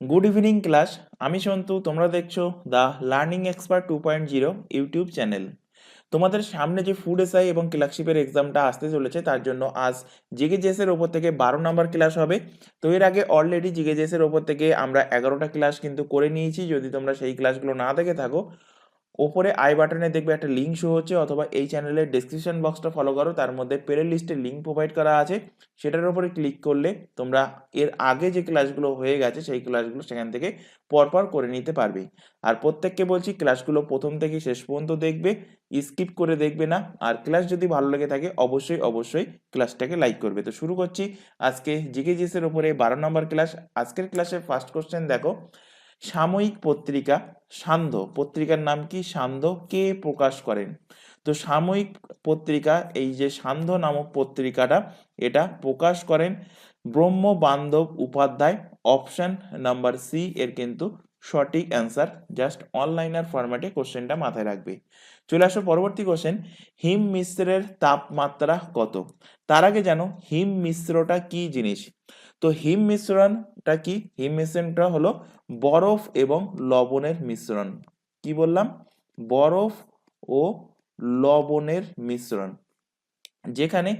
Good evening class. আমি সন্তু, তোমরা দেখছো the learning expert 2.0 YouTube channel. তোমাদের সামনে যে ফুড এসআই এবং ক্লার্কশিপের এক্সামটা আসতে চলেছে, তার জন্য আজ জিকেজিএস এর ওপর থেকে 12 নম্বর ক্লাস হবে। তো এর আগে অলরেডি জিকেজিএস এর ওপর থেকে আমরা 11টা ক্লাস কিন্তু করে নিয়েছি। যদি তোমরা সেই ক্লাসগুলো না দেখে থাকো, ওপরে আই বাটনে দেখবে একটা লিঙ্ক শো হচ্ছে, অথবা এই চ্যানেলের ডেসক্রিপশন বক্সটা ফলো করো, তার মধ্যে প্লে লিস্টের লিঙ্ক প্রোভাইড করা আছে। সেটার উপরে ক্লিক করলে তোমরা এর আগে যে ক্লাসগুলো হয়ে গেছে সেই ক্লাসগুলো সেখান থেকে পরপর করে নিতে পারবে। আর প্রত্যেককে বলছি, ক্লাসগুলো প্রথম থেকে শেষ পর্যন্ত দেখবে, স্কিপ করে দেখবে না। আর ক্লাস যদি ভালো লেগে থাকে অবশ্যই অবশ্যই ক্লাসটাকে লাইক করবে। তো শুরু করছি আজকে জিকেজিএস এর উপরে 12 নম্বর ক্লাস। আজকের ক্লাসের ফার্স্ট কোশ্চেন দেখো, সাময়িক পত্রিকা সান্ধ্য, পত্রিকার নাম কি? সান্ধ্য। কে প্রকাশ করেন? তো সাময়িক পত্রিকা, এই যে সান্ধ্য নামক পত্রিকাটা, এটা প্রকাশ করেন ব্রহ্ম বান্ধব উপাধ্যায়। অপশন নাম্বার সি এর কিন্তু সঠিক অ্যান্সার। জাস্ট অনলাইনার ফরম্যাটে কোশ্চেনটা মাথায় রাখবে। চলে আসো পরবর্তী কোশ্চেন, হিম মিশ্রের তাপমাত্রা কত? তার আগে জানো হিম মিশ্রটা কি জিনিস? তো হিম মিশ্রণটা কি? হিম মিশ্রণটা হলো বরফ এবং লবণের মিশ্রণ। কি বললাম? বরফ ও লবণের মিশ্রণ, যেখানে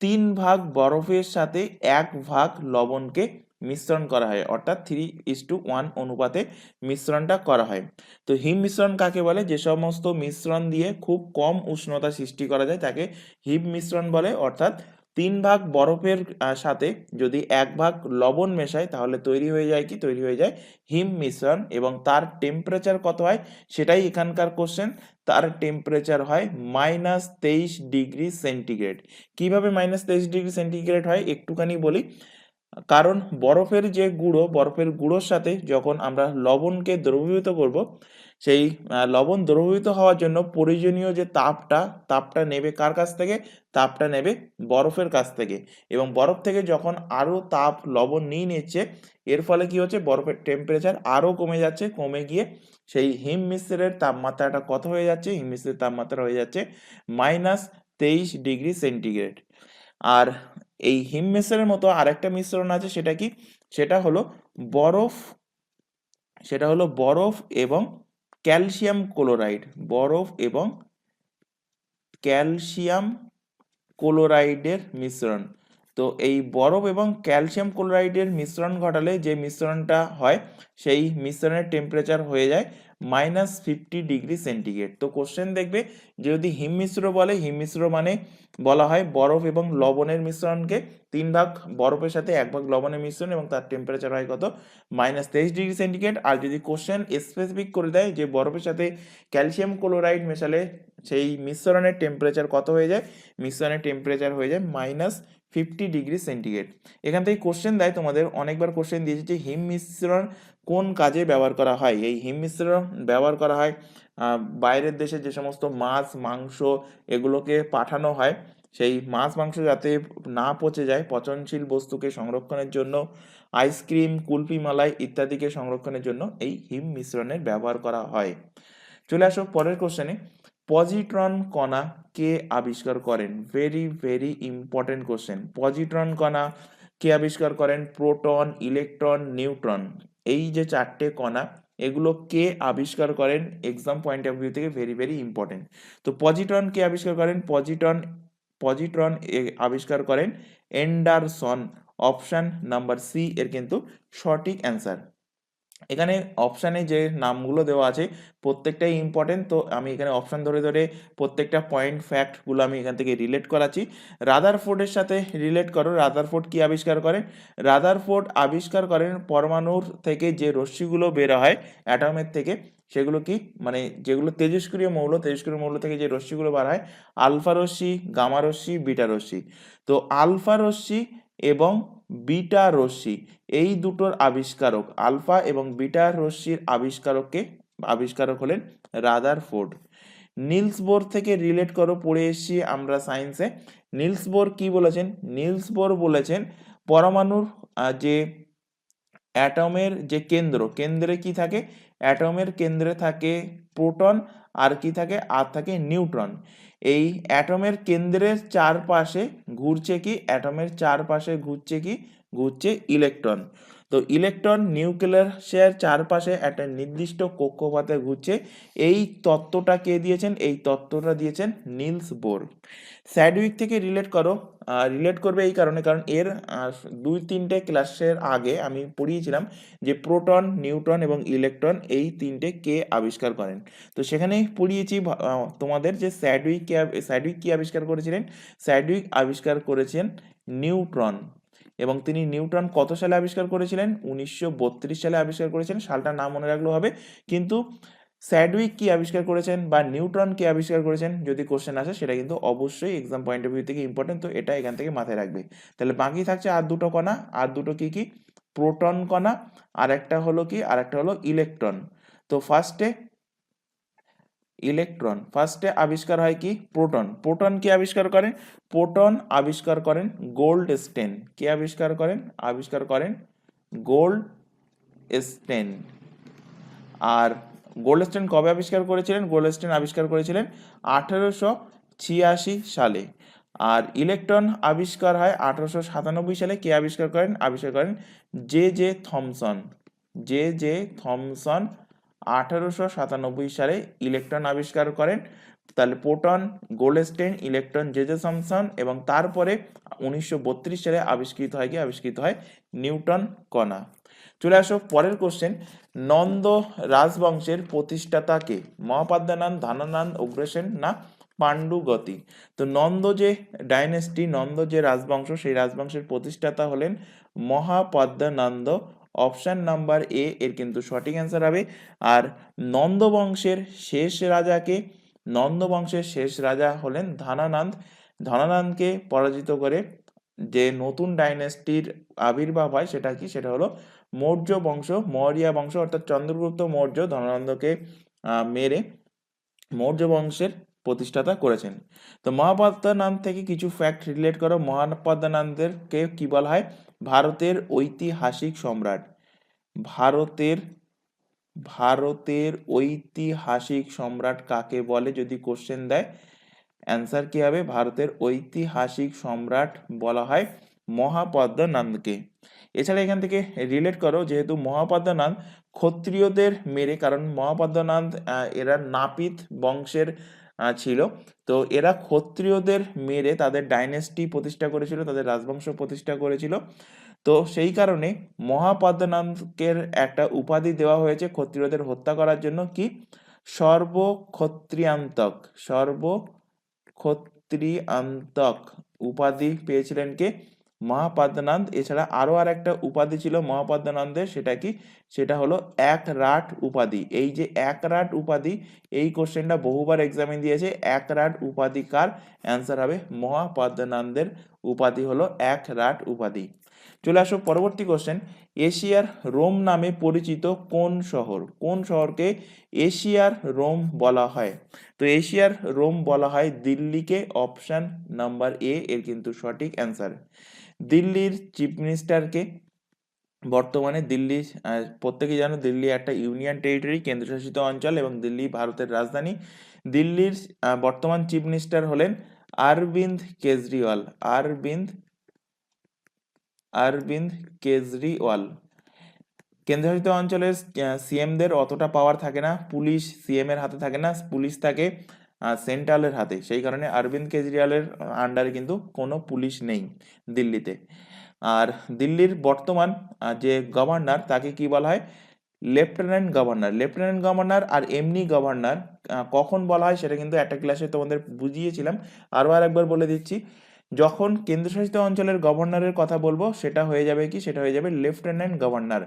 3 ভাগ বরফের সাথে 1 ভাগ লবণকে মিশ্রণ করা হয়, অর্থাৎ 3:1 অনুপাতে মিশ্রণটা করা হয়। তো হিম মিশ্রণ কাকে বলে? যে সমস্ত মিশ্রণ দিয়ে খুব কম উষ্ণতা সৃষ্টি করা যায় তাকে হিম মিশ্রণ বলে। অর্থাৎ 3 ভাগ বরফের সাথে যদি 1 ভাগ লবণ মেশায়, তাহলে তৈরি হয়ে যায় কি? তৈরি হয়ে যায় হিম মিশ্রণ। এবং তার টেম্পারেচার কত হয় সেটাই এখানকার কোশ্চেন। তার টেম্পারেচার হয় -23 ডিগ্রি সেন্টিগ্রেড। কিভাবে -23 ডিগ্রি সেন্টিগ্রেড হয় একটুখানি বলি। কারণ বরফের গুঁড়োর সাথে যখন আমরা লবণকে দ্রবীভূত করব, সেই লবণ দ্রবীভূত হওয়ার জন্য প্রয়োজনীয় যে তাপটা নেবে কার কাছ থেকে? তাপটা নেবে বরফের কাছ থেকে। এবং বরফ থেকে যখন আরো তাপ লবণ নিয়ে নিচ্ছে, এর ফলে কি হচ্ছে? বরফের টেম্পারেচার আরো কমে যাচ্ছে। কমে গিয়ে সেই হিম মিশ্রের তাপমাত্রাটা কত হয়ে যাচ্ছে? হিম মিশ্রের তাপমাত্রা হয়ে যাচ্ছে -23 ডিগ্রি সেন্টিগ্রেড। আর এই হিম মিশ্রণের মতো আরেকটা মিশ্রণ আছে, সেটা কি? সেটা হলো বরফ বরফ এবং ক্যালসিয়াম ক্লোরাইড। বরফ এবং ক্যালসিয়াম ক্লোরাইডের মিশ্রণ। তো এই বরফ এবং ক্যালসিয়াম ক্লোরাইডের মিশ্রণ ঘটালে যে মিশ্রণটা হয়, সেই মিশ্রণের টেম্পারেচার হয়ে যায় -50 ডিগ্রি সেন্টিগ্রেড। তো কোশ্চেন দেখবে, যদি হিম মিশ্র বলে, হিম মিশ্র মানে বলা হয় বরফ এবং লবণের মিশ্রণকে, 3 ভাগ বরফের সাথে 1 ভাগ লবণের মিশ্রণ, এবং তার টেম্পারেচার হয় কত? -23 ডিগ্রি সেন্টিগ্রেড। আর যদি কোশ্চেন স্পেসিফিক করে দেয় যে বরফের সাথে ক্যালসিয়াম ক্লোরাইড মেশালে সেই মিশ্রণের টেম্পারেচার কত হয়ে যায়, মিশ্রণের টেম্পারেচার হয়ে যায় -50 ডিগ্রি সেন্টিগ্রেড। এখান থেকে কোশ্চেন দেয়, তোমাদের অনেকবার কোশ্চেন দিয়েছে যে হিম মিশ্রণ কোন কাজে ব্যবহার করা হয়। এই হিম মিশ্রণ ব্যবহার করা হয় বাইরের দেশে যে সমস্ত মাছ মাংস এগুলোকে পাঠানো হয়, সেই মাছ মাংস যাতে না পচে যায়, পচনশীল বস্তুকে সংরক্ষণের জন্য, আইসক্রিম কুলফি মালাই ইত্যাদিকে সংরক্ষণের জন্য এই হিম মিশ্রণের ব্যবহার করা হয়। চলে আসো পরের কোশ্চেনে, পজিট্রন কণা কে আবিষ্কার করেন? Very very important question. Positron কণা কে আবিষ্কার করেন? প্রোটন, ইলেকট্রন, নিউট্রন, এই যে 4টে কণা, এগুলো কে আবিষ্কার করেন? এক্সাম পয়েন্ট অফ ভিউ থেকে ভেরি ভেরি ইম্পর্টেন্ট। তো পজিট্রন কে আবিষ্কার করেন? পজিট্রন আবিষ্কার করেন এন্ডারসন। অপশন নাম্বার সি এর কিন্তু সঠিক অ্যান্সার। এখানে অপশানে যে নামগুলো দেওয়া আছে প্রত্যেকটাই ইম্পর্টেন্ট। তো আমি এখানে অপশান ধরে ধরে প্রত্যেকটা পয়েন্ট ফ্যাক্টগুলো আমি এখান থেকে রিলেট করাচ্ছি। রাদারফোর্ডের সাথে রিলেট করো। রাদারফোর্ড কি আবিষ্কার করেন? রাদারফোর্ড আবিষ্কার করেন পরমাণুর থেকে যে রশ্মিগুলো বের হয় অ্যাটমের থেকে, সেগুলো কি, মানে যেগুলো তেজস্ক্রিয় মৌল থেকে যে রশ্মিগুলো বার হয়, আলফা রশ্মি, গামা রশ্মি, বিটা রশ্মি। তো আলফা রশ্মি এবং বিটা রশ্মি, এই দুটোর আবিষ্কারক, আলফা এবং বিটা রশ্মির আবিষ্কারক হলেন রাদারফোর্ড। নিলস বোর থেকে রিলেট করো, পড়ে এসেছি আমরা সায়েন্সে। নিলস বোর কি বলেছেন? নিলস বোর বলেছেন পরমাণুর যে অ্যাটমের যে কেন্দ্রে কি থাকে? অ্যাটমের কেন্দ্রে থাকে প্রোটন, আর কি থাকে? আর থাকে নিউট্রন। এই অ্যাটমের কেন্দ্রের চারপাশে ঘুরছে কি? অ্যাটমের চারপাশে ঘুরছে কি? ঘুরছে ইলেকট্রন। তো ইলেকট্রন নিউক্লিয়াসের চারপাশে একটা নির্দিষ্ট কক্ষপথে ঘুরছে, এই তত্ত্বটা কে দিয়েছেন? এই তত্ত্বটা দিয়েছেন নিলস বোর। স্যাডউইক থেকে রিলেট করবে এই কারণে, কারণ এর 2-3টে ক্লাসের আগে আমি পড়িয়েছিলাম যে প্রোটন, নিউট্রন এবং ইলেকট্রন এই তিনটে কে আবিষ্কার করেন। তো সেখানেই পড়িয়েছি তোমাদের যে স্যাডউইক কি আবিষ্কার করেছিলেন? স্যাডউইক আবিষ্কার করেছেন নিউট্রন, এবং তিনি নিউটন কত সালে আবিষ্কার করেছিলেন? 1932 সালে আবিষ্কার করেছেন। সালটা না মনে রাখলেও হবে, কিন্তু স্যাডউইক কি আবিষ্কার করেছেন বা নিউটন কি আবিষ্কার করেছেন যদি কোশ্চেন আসে, সেটা কিন্তু অবশ্যই এক্সাম পয়েন্ট অফ ভিউ থেকে ইম্পর্টেন্ট। তো এটা এখান থেকে মাথায় রাখবে। তাহলে বাকি থাকছে আর দুটো কণা, আর দুটো কি কি? প্রোটন কণা, আর একটা হলো কি? আর একটা হলো ইলেকট্রন। তো ফার্স্টে আবিষ্কার হয় কি? প্রোটন কি আবিষ্কার করেন? প্রোটন আবিষ্কার করেন গোল্ডস্টেন। কে আবিষ্কার করেন গোল্ডস্টেন। আর গোল্ডস্টেন কবে আবিষ্কার করেছিলেন? গোল্ডস্টেন আবিষ্কার করেছিলেন 1886 সালে। আর ইলেকট্রন আবিষ্কার হয় 1897 সালে। কে আবিষ্কার করেন? J J Thomson. 1897 সালে ইলেকট্রন আবিষ্কার করেন। তাহলে proton, Goldstein, electron, J J Thomson, এবং তারপরে 1932 সালে আবিষ্কৃত হয় নিউটন কণা। চলে আসো পরের কোশ্চেন। নন্দ রাজবংশের প্রতিষ্ঠাতা কে? মহাপাদ্যানন্দ, ধনানন্দ, অগ্রসেন না পাণ্ডুগতি? তো নন্দ যে ডাইনেস্টি, নন্দ যে রাজবংশ, সেই রাজবংশের প্রতিষ্ঠাতা হলেন মহাপদ্যানন্দ। অপশন নাম্বার এ এর কিন্তু সঠিক অ্যান্সার হবে। আর নন্দ বংশের শেষ রাজাকে? নন্দ বংশের শেষ রাজা হলেন ধনানন্দ। ধনানন্দকে পরাজিত করে যে নতুন ডাইনেস্টির আবির্ভাব হয় সেটা কি? সেটা হলো মৌর্য বংশ, মৌর্য বংশ, অর্থাৎ চন্দ্রগুপ্ত মৌর্য ধনানন্দকে মেরে মৌর্য বংশের প্রতিষ্ঠাতা করেছেন। তো মহাপদ্মানন্দ থেকে কিছু ফ্যাক্ট রিলেট করো। মহাপদ্মানন্দেরকে কি বলা হয়? ভারতের ঐতিহাসিক সম্রাট। ভারতের ঐতিহাসিক সম্রাট কাকে বলে যদি কোশ্চেন দেয়? অ্যান্সার কি হবে? ভারতের ঐতিহাসিক সম্রাট বলা হয় মহাপদ্মানন্দকে। এছাড়া এখান থেকে রিলেট করো, যেহেতু মহাপদ্মানন্দ ক্ষত্রিয়দের মেরে, কারণ মহাপদ্মানন্দ এরা নাপিত বংশের ছিল, তো এরা ক্ষত্রিয়দের মেরে তাদের ডাইনেস্টি প্রতিষ্ঠা করেছিল, তাদের রাজবংশ প্রতিষ্ঠা করেছিল। তো সেই কারণে মহাপদ্মানন্দকে একটা উপাধি দেওয়া হয়েছে ক্ষত্রিয়দের হত্যা করার জন্য, কি? সর্বক্ষত্রিয়ান্তক উপাধি পেয়েছিলেন কে? মহাপদ্মানন্দ। এছাড়া আরো আর একটা উপাধি ছিল মহাপদ্মানন্দের, সেটা কি? সেটা হলো এক রাট উপাধি। এই যে এক রাট উপাধি, এই কোশ্চেনটা বহুবার এক্সামে দিয়েছে। এক রাট উপাধি কার? অ্যান্সার হবে মহাপদ্মানন্দের উপাধি হলো এক রাট উপাধি। চলে আসো পরবর্তী কোশ্চেন। এশিয়ার রোম নামে পরিচিত কোন শহরকে এশিয়ার রোম বলা হয়? তো এশিয়ার রোম বলা হয় দিল্লিকে। অপশন নাম্বার এ এর কিন্তু সঠিক অ্যান্সার। দিল্লির চিফ মিনিস্টারকে? বর্তমানে দিল্লি, প্রত্যেকেই জানো দিল্লি একটা ইউনিয়ন টেরিটরি, কেন্দ্রশাসিত অঞ্চল, এবং দিল্লি ভারতের রাজধানী। দিল্লির বর্তমান চিফ মিনিস্টার হলেন অরবিন্দ কেজরিওয়াল। কেন্দ্রশাসিত অঞ্চলের সিএমদের অতটা পাওয়ার থাকে না, পুলিশ সিএম এর হাতে থাকে না, পুলিশ থাকে সেন্ট্রালের হাতে। সেই কারণে অরবিন্দ কেজরিওয়ালের আন্ডারে কিন্তু কোনো পুলিশ নেই দিল্লিতে। আর দিল্লির বর্তমান যে গভর্নর, তাকে কি বলা হয়? Lieutenant governor. আর এমনি গভর্নর কখন বলা হয় সেটা কিন্তু একটা ক্লাসে তোমাদের বুঝিয়েছিলাম, আরও একবার বলে দিচ্ছি। যখন কেন্দ্রশাসিত অঞ্চলের গভর্নরের কথা বলবো সেটা হয়ে যাবে কি? সেটা হয়ে যাবে লেফটেন্যান্ট গভর্নর।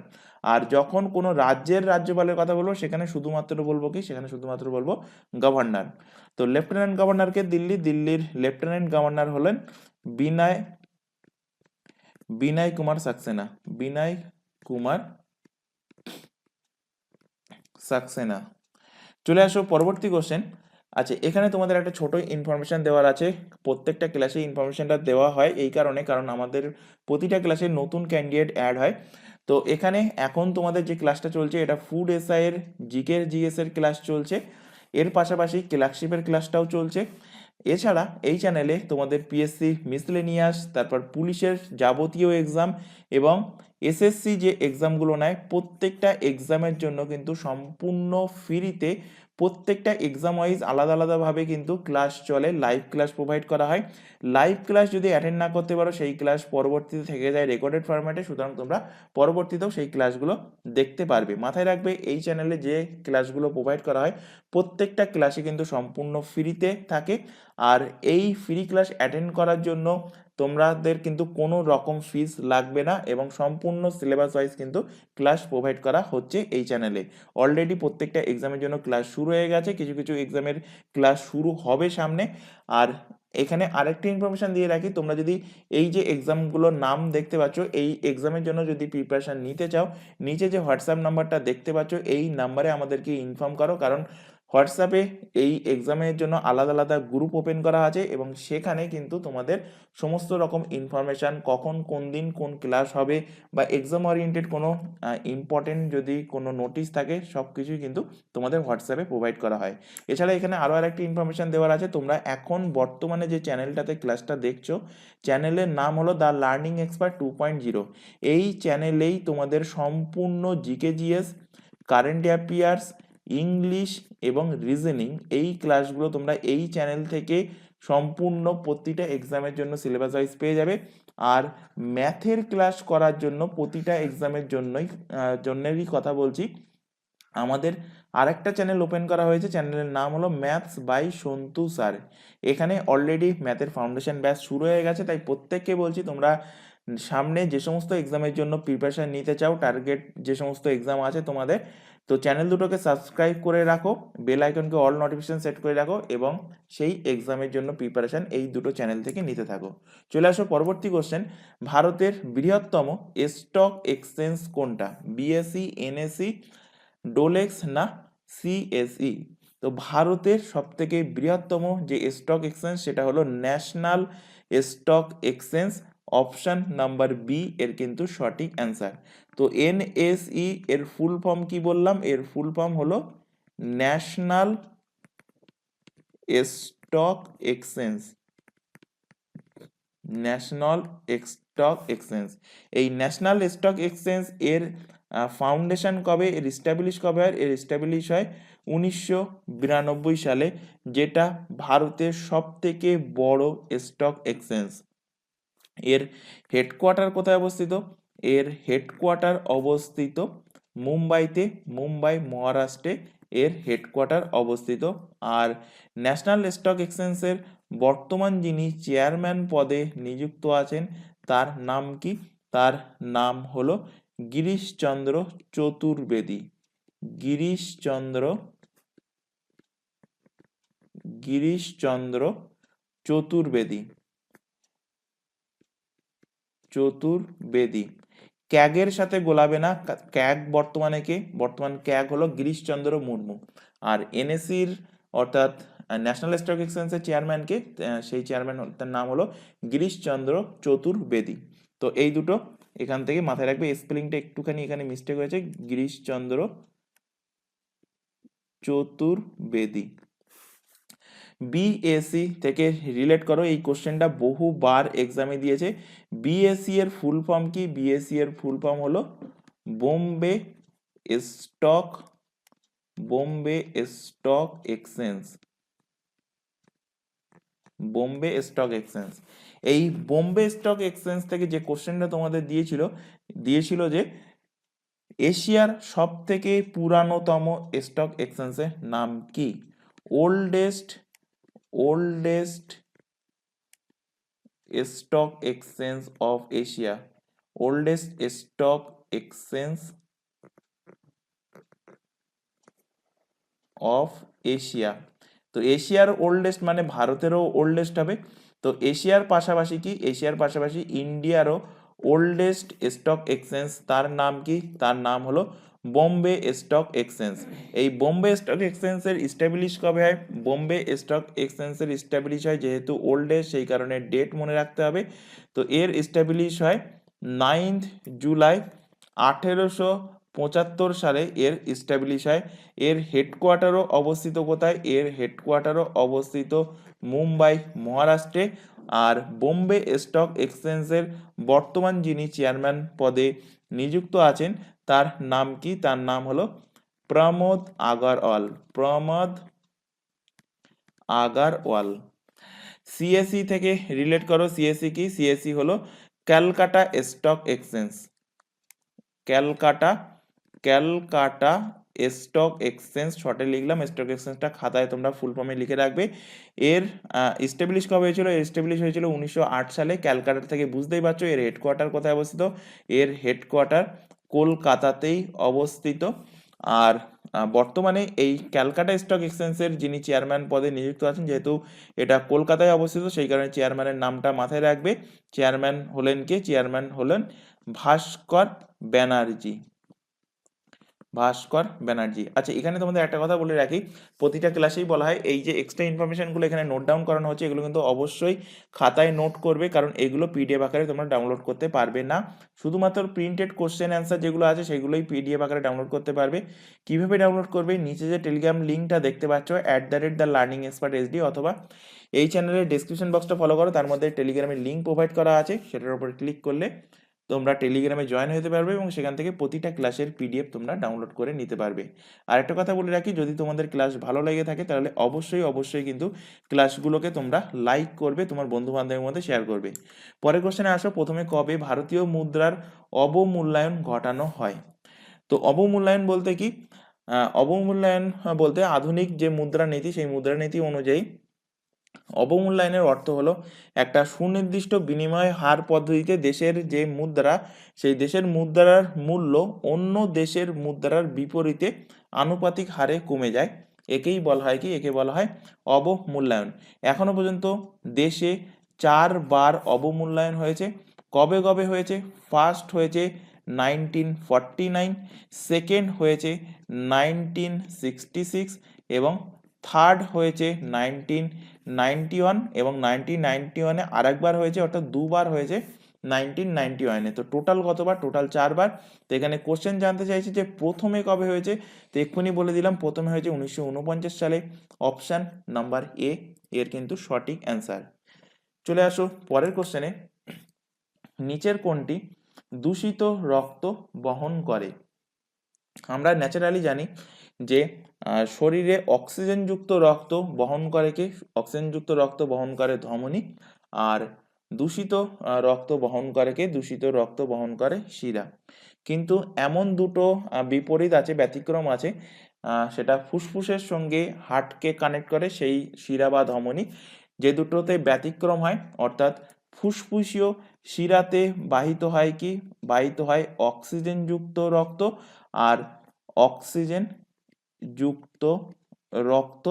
আর যখন কোনো রাজ্যের রাজ্যপালের কথা বলবো সেখানে শুধুমাত্র বলবো কি? সেখানে শুধুমাত্র বলবো গভর্নর। তো লেফটেন্যান্ট গভর্নরকে দিল্লির লেফটেন্যান্ট গভর্নর হলেন বিনয় কুমার সাক্সেনা। চলে আসো পরবর্তী কোশ্চেন। আচ্ছা, এখানে তোমাদের একটা ছোট ইনফরমেশন দেওয়ার আছে। প্রত্যেকটা ক্লাসে ইনফরমেশনটা দেওয়া হয় এই কারণে, কারণ আমাদের প্রতিটা ক্লাসে নতুন ক্যান্ডিডেট অ্যাড হয়। তো এখানে এখন তোমাদের যে ক্লাসটা চলছে, এটা ফুড এসআই এর জিএস এর ক্লাস চলছে, এর পাশাপাশি ক্লার্কশিপের ক্লাসটাও চলছে। এছাড়া এই চ্যানেলে তোমাদের পিএসসি মিসলেনিয়াস, তারপর পুলিশের যাবতীয় এক্সাম এবং এসএসসি যে এক্সামগুলো নেয় প্রত্যেকটা এক্সামের জন্য কিন্তু সম্পূর্ণ ফ্রিতে প্রত্যেকটা এক্সাম ওয়াইজ আলাদা আলাদাভাবে কিন্তু ক্লাস চলে, লাইভ ক্লাস প্রোভাইড করা হয়। লাইভ ক্লাস যদি অ্যাটেন্ড না করতে পারো সেই ক্লাস পরবর্তীতে থেকে যায় রেকর্ডেড ফরম্যাটে, সুতরাং তোমরা পরবর্তীতেও সেই ক্লাসগুলো দেখতে পারবে। মাথায় রাখবে এই চ্যানেলে যে ক্লাসগুলো প্রোভাইড করা হয় প্রত্যেকটা ক্লাসে কিন্তু সম্পূর্ণ ফ্রিতে থাকে। আর এই ফ্রি ক্লাস অ্যাটেন্ড করার জন্য তোমাদের কিন্তু কোনো রকম ফিস লাগবে না এবং সম্পূর্ণ সিলেবাস ওয়াইজ কিন্তু ক্লাস প্রোভাইড করা হচ্ছে এই চ্যানেলে। অলরেডি প্রত্যেকটা এক্সামের জন্য ক্লাস শুরু হয়ে গেছে, কিছু কিছু এক্সামের ক্লাস শুরু হবে সামনে। আর এখানে আরেকটি ইনফরমেশন দিয়ে রাখি, তোমরা যদি এই যে এক্সামগুলোর নাম দেখতে পাচ্ছ এই এক্সামের জন্য যদি প্রিপারেশান নিতে চাও, নিচে যে হোয়াটসঅ্যাপ নাম্বারটা দেখতে পাচ্ছ এই নাম্বারে আমাদেরকে ইনফর্ম করো, কারণ হোয়াটসঅ্যাপে এই এক্সামের জন্য আলাদা আলাদা গ্রুপ ওপেন করা আছে এবং সেখানে কিন্তু তোমাদের সমস্ত রকম ইনফরমেশান কখন কোন দিন কোন ক্লাস হবে বা এক্সাম ওরিয়েন্টেড কোনো ইম্পর্টেন্ট যদি কোনো নোটিশ থাকে সব কিছুই কিন্তু তোমাদের হোয়াটসঅ্যাপে প্রোভাইড করা হয়। এছাড়া এখানে আরও আরেকটি ইনফরমেশান দেওয়ার আছে, তোমরা এখন বর্তমানে যে চ্যানেলটাতে ক্লাসটা দেখছো চ্যানেলের নাম হলো দ্য লার্নিং এক্সপার্ট 2.0। এই চ্যানেলেই তোমাদের সম্পূর্ণ GK GS, current affairs, English এবং রিজনিং এই ক্লাসগুলো তোমরা এই চ্যানেল থেকে সম্পূর্ণ প্রতিটা এক্সামের জন্য সিলেবাস ওয়াইজ পেয়ে যাবে। আর ম্যাথের ক্লাস করার জন্য প্রতিটা এক্সামের জন্যেরই কথা বলছি, আমাদের আরেকটা চ্যানেল ওপেন করা হয়েছে, চ্যানেলের নাম হলো ম্যাথস বাই সন্তু স্যার। এখানে অলরেডি ম্যাথের ফাউন্ডেশন ব্যাচ শুরু হয়ে গেছে, তাই প্রত্যেককে বলছি তোমরা সামনে যে সমস্ত এক্সামের জন্য প্রিপারেশন নিতে চাও, টার্গেট যে সমস্ত এক্সাম আছে তোমাদের, তো চ্যানেল দুটোকে সাবস্ক্রাইব করে রাখো, বেল আইকনকে অল নোটিফিকেশন সেট করে রাখো এবং সেই এক্সামের জন্য প্রিপারেশন এই দুটো চ্যানেল থেকে নিতে থাকো। চলে আসো পরবর্তী কোশ্চেন, ভারতের বৃহত্তম স্টক এক্সচেঞ্জ কোনটা? বিএসই, এনএসই, ডোলেক্স না সিএসই? তো ভারতের সবথেকে বৃহত্তম যে স্টক এক্সচেঞ্জ সেটা হলো national stock exchange, option number B এর কিন্তু সঠিক অ্যান্সার। তো এনএসই এর ফুল ফর্ম কি বললাম? এর ফুল ফর্ম হলো national stock exchange, national stock exchange. এই ন্যাশনাল স্টক এক্সচেঞ্জ এর ফাউন্ডেশন কবে, এর এস্টাবলিশ কবে হয়? এর এস্টাবলিশ হয় 1992 সালে, যেটা ভারতের সব থেকে বড় স্টক এক্সচেঞ্জ। এর হেডকোয়ার্টার কোথায় অবস্থিত? এর হেডকোয়ার্টার অবস্থিত মুম্বাইতে, মুম্বাই মহারাষ্ট্রে এর হেডকোয়ার্টার অবস্থিত। আর ন্যাশনাল স্টক এক্সচেঞ্জের বর্তমান যিনি চেয়ারম্যান পদে নিযুক্ত আছেন তার নাম কি? তার নাম হলো গিরিশচন্দ্র চতুর্বেদী। গিরিশচন্দ্র চতুর্বেদী। ক্যাগের সাথে গোলাবে না, ক্যাগ বর্তমানে কে? বর্তমান ক্যাগ হলো গিরিশচন্দ্র মুর্মু। আর এনএসির অর্থাৎ ন্যাশনাল স্টক এক্সচেঞ্জের চেয়ারম্যানকে, সেই চেয়ারম্যান তার নাম হলো গিরিশচন্দ্র চতুর্বেদী। তো এই দুটো এখান থেকে মাথায় রাখবে, স্পেলিংটা একটুখানি এখানে মিস্টেক হয়েছে, গিরিশচন্দ্র চতুর্বেদী। বিএসসি থেকে রিলেট করো, এই কোশ্চেনটা বহুবার এক্সামে দিয়েছে। বিএসসি এর ফুল ফর্ম কি? বিএসসি এর ফুল ফর্ম হলো Bombay stock exchange. Bombay stock exchange. এই বোম্বে স্টক এক্সচেঞ্জ থেকে যে কোশ্চেনটা তোমাদের দিয়েছিল যে এশিয়ার সব থেকে পুরানোতম স্টক এক্সচেঞ্জের নাম কি? Oldest stock exchange of Asia, oldest stock exchange of Asia. তো এশিয়ার ওল্ডেস্ট মানে ভারতেরও ওল্ডেস্ট হবে। তো এশিয়ার পাশাপাশি কি? এশিয়ার পাশাপাশি ইন্ডিয়ারও ওল্ডেস্ট স্টক এক্সচেঞ্জ, তার নাম কি? তার নাম হলো বোম্বে স্টক এক্সচেঞ্জ। এই বোম্বে স্টক এক্সচেঞ্জের ইস্টাবলিশ কবে হয়? বোম্বে স্টক এক্সচেঞ্জের ইস্টাবলিশ হয়, যেহেতু ওল্ডেস্ট সেই কারণে ডেট মনে রাখতে হবে। তো এর ইস্টাবলিশ হয় 9 জুলাই 1875 সালে এর ইস্টাবলিশ হয়। এর হেডকোয়ার্টারও অবস্থিত কোথায়? এর হেডকোয়ার্টারও অবস্থিত মুম্বাই মহারাষ্ট্রে। আর বোম্বে স্টক এক্সচেঞ্জের বর্তমান যিনি চেয়ারম্যান পদে নিযুক্ত আছেন তার নাম কি? তার নাম হলো প্রমোদ আগারওয়াল। প্রমোদ আগারওয়াল। সিএসই থেকে রিলেট করো। সিএসই কি? সিএসই হলো Calcutta stock exchange. Calcutta Calcutta stock exchange, শর্টে লিখলাম। স্টক এক্সচেঞ্জটা খাতায় তোমরা ফুল ফর্মে লিখে রাখবে। এর এস্টাবলিশ কবে হয়েছিল? এস্টাবলিশ হয়েছিল 1908 সালে। ক্যালকাটা থেকে বুঝতেই পারছো এর হেডকোয়ার্টার কোথায় অবস্থিত। এর হেডকোয়ার্টার কলকাতাতেই অবস্থিত। আর বর্তমানে এই ক্যালকাটা স্টক এক্সচেঞ্জের যিনি চেয়ারম্যান পদে নিযুক্ত আছেন, যেহেতু এটা কলকাতায় অবস্থিত সেই কারণে চেয়ারম্যানের নামটা মাথায় রাখবে। চেয়ারম্যান হলেন কে? চেয়ারম্যান হলেন ভাস্কর ব্যানার্জি। ভাস্কর ব্যানার্জি। আচ্ছা, এখানে তোমাদের একটা কথা বলে রাখি, প্রতিটা ক্লাসেই বলা হয় এই যে এক্সট্রা ইনফরমেশনগুলো এখানে নোট ডাউন করানো হচ্ছে, এগুলো কিন্তু অবশ্যই খাতায় নোট করবে, কারণ এগুলো পিডিএফ আকারে তোমরা ডাউনলোড করতে পারবে না। শুধুমাত্র প্রিন্টেড কোশ্চেন অ্যান্সার যেগুলো আছে সেগুলোই পিডিএফ আকারে ডাউনলোড করতে পারবে। কিভাবে ডাউনলোড করবে? নিচে যে টেলিগ্রাম লিঙ্কটা দেখতে পাচ্ছ @theLearningExpertSD, অথবা এই চ্যানেলের ডেসক্রিপশন বক্সটা ফলো করো, তার মধ্যে টেলিগ্রামের লিঙ্ক প্রোভাইড করা আছে, সেটার উপর ক্লিক করলে তোমরা টেলিগ্রামে জয়েন হতে পারবে এবং সেখান থেকে প্রতিটা ক্লাসের পিডিএফ তোমরা ডাউনলোড করে নিতে পারবে। আর একটা কথা বলে রাখি, যদি তোমাদের ক্লাস ভালো লেগে থাকে তাহলে অবশ্যই কিন্তু ক্লাসগুলোকে তোমরা লাইক করবে, তোমার বন্ধু বান্ধবের মধ্যে শেয়ার করবে। পরের কোশ্চেনে আসো, প্রথমে কবে ভারতীয় মুদ্রার অবমূল্যায়ন ঘটানো হয়? তো অবমূল্যায়ন বলতে কি? অবমূল্যায়ন বলতে আধুনিক যে মুদ্রানীতি, সেই মুদ্রানীতি অনুযায়ী অবমূল্যায়নের অর্থ হলো একটা সুনির্দিষ্ট বিনিময় হার পদ্ধতিতে দেশের যে মুদ্রা, সেই দেশের মুদ্রার মূল্য অন্য দেশের মুদ্রার বিপরীতে আনুপাতিক হারে কমে যায়। একেই বলা হয় কি? একে বলা হয় অবমূল্যায়ন। এখনো পর্যন্ত দেশে 4বার অবমূল্যায়ন হয়েছে। কবে কবে হয়েছে? ফার্স্ট হয়েছে 1949, সেকেন্ড হয়েছে 1966 এবং থার্ড হয়েছে 1991, এবং 1991-এ আরেকবার হয়েছে, অর্থাৎ দুবার হয়েছে 1991-এ। তো টোটাল কতবার? টোটাল 4বার। তো এখানে কোশ্চেন জানতে চাইছে যে প্রথমে কবে হয়েছে, তো এক্ষুনি বলে দিলাম, প্রথমে হয়েছে 1949 সালে। অপশান নাম্বার এ এর কিন্তু সঠিক অ্যান্সার। চলে আসো পরের কোশ্চেনে, নিচের কোনটি দূষিত রক্ত বহন করে? আমরা ন্যাচারালি জানি যে শরীরে অক্সিজেনযুক্ত রক্ত বহন করে কে? অক্সিজেনযুক্ত রক্ত বহন করে ধমনী। আর দূষিত রক্ত বহন করে কে? দূষিত রক্ত বহন করে শিরা। কিন্তু এমন দুটো বিপরীত আছে, ব্যতিক্রম আছে, সেটা ফুসফুসের সঙ্গে হার্টকে কানেক্ট করে সেই শিরা বা ধমনী। যে দুটোতে ব্যতিক্রম হয়, অর্থাৎ ফুসফুসীয় শিরাতে বাহিত হয় কি? বাহিত হয় অক্সিজেনযুক্ত রক্ত, আর অক্সিজেন যুক্ত রক্ত,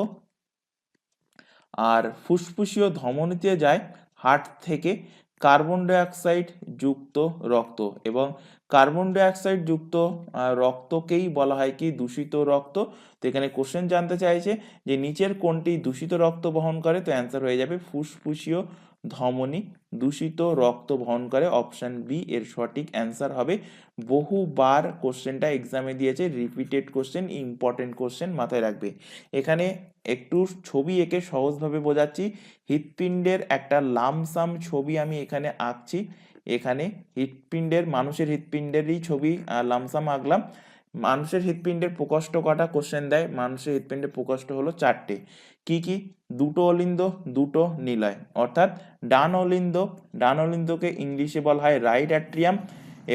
আর ফুসফুসীয় ধমনীতে যায় হার্ট থেকে কার্বন ডাইঅক্সাইড যুক্ত রক্ত, এবং কার্বন ডাইঅক্সাইড যুক্ত রক্তকেই বলা হয় কি? দূষিত রক্ত। তো এখানে কোশ্চেন জানতে চাইছে যে নিচের কোনটি দূষিত রক্ত বহন করে? তো অ্যান্সার হয়ে যাবে ফুসফুসীয় ধমনী দূষিত রক্ত বহন করে। অপশান বি এর সঠিক অ্যান্সার হবে। বহুবার কোশ্চেনটা এক্সামে দিয়েছে, রিপিটেড কোশ্চেন, ইম্পর্টেন্ট কোশ্চেন, মাথায় রাখবে। এখানে একটু ছবি এঁকে সহজভাবে বোঝাচ্ছি। হৃৎপিণ্ডের একটা লামসাম ছবি আমি এখানে আঁকছি। এখানে হৃৎপিণ্ডের, মানুষের হৃৎপিণ্ডেরই ছবি লামসাম আঁকলাম। মানুষের হৃৎপিণ্ডের প্রকোষ্ঠ কটা? কোশ্চেন দেয়। মানুষের হৃৎপিণ্ডের প্রকোষ্ঠ হলো 4টে। কি কি? দুটো অলিন্দ, দুটো নিলয়, অর্থাৎ ডান অলিন্দ, ডান অলিন্দকে ইংলিশে বলা হয় রাইট অ্যাট্রিয়াম,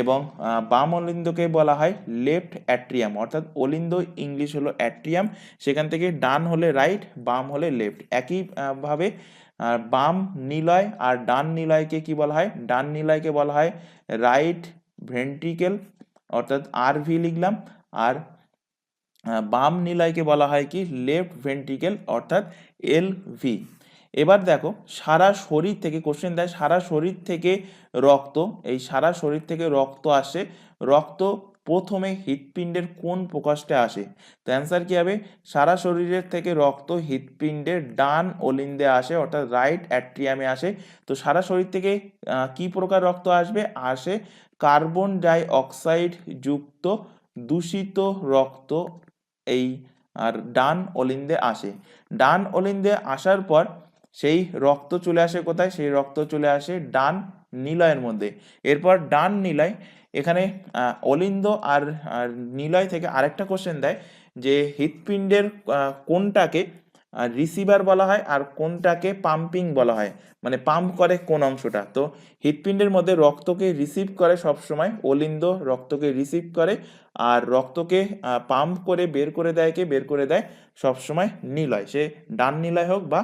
এবং বাম অলিন্দকে বলা হয় লেফট অ্যাট্রিয়াম। অর্থাৎ অলিন্দ ইংলিশ হলো অ্যাট্রিয়াম, সেখান থেকে ডান হলে রাইট, বাম হলে লেফট। একই ভাবে বাম নিলয় আর ডান নিলয়কে কি বলা হয়? ডান নিলয়কে বলা হয় রাইট ভেন্ট্রিকেল, অর্থাৎ আরভি লিখলাম। আর বাম নিলয়কে বলা হয় কি? লেফট ভেন্ট্রিকেল, অর্থাৎ এলভি। এবার দেখো, সারা শরীর থেকে কোশ্চেন দেয়, সারা শরীর থেকে রক্ত, এই সারা শরীর থেকে রক্ত আসে, রক্ত প্রথমে হৃৎপিণ্ডের কোন প্রকোষ্ঠে আসে? তো অ্যান্সার কি হবে? সারা শরীরের থেকে রক্ত হৃৎপিণ্ডের ডান অলিন্দে আসে, অর্থাৎ রাইট অ্যাট্রিয়ামে আসে। তো সারা শরীর থেকে কি প্রকার রক্ত আসবে? আসে কার্বন ডাই অক্সাইড যুক্ত দূষিত রক্ত, এই আর ডান অলিন্দে আসে। ডান অলিন্দে আসার পর সেই রক্ত চলে আসে কোথায়? সেই রক্ত চলে আসে ডান নিলয়ের মধ্যে। এরপর ডান নিলয়, এখানে অলিন্দ আর নিলয় থেকে আরেকটা কোশ্চেন দেয় যে হৃৎপিণ্ডের কোনটাকে রিসিভার বলা হয় আর কোনটাকে পাম্পিং বলা হয়, মানে পাম্প করে কোন অংশটা। তো হৃৎপিণ্ডের মধ্যে রক্তকে রিসিভ করে সবসময় অলিন্দ, রক্তকে রিসিভ করে, আর রক্তকে পাম্প করে বের করে দেয় সবসময় নিলয়, সে ডান নিলয় হোক বা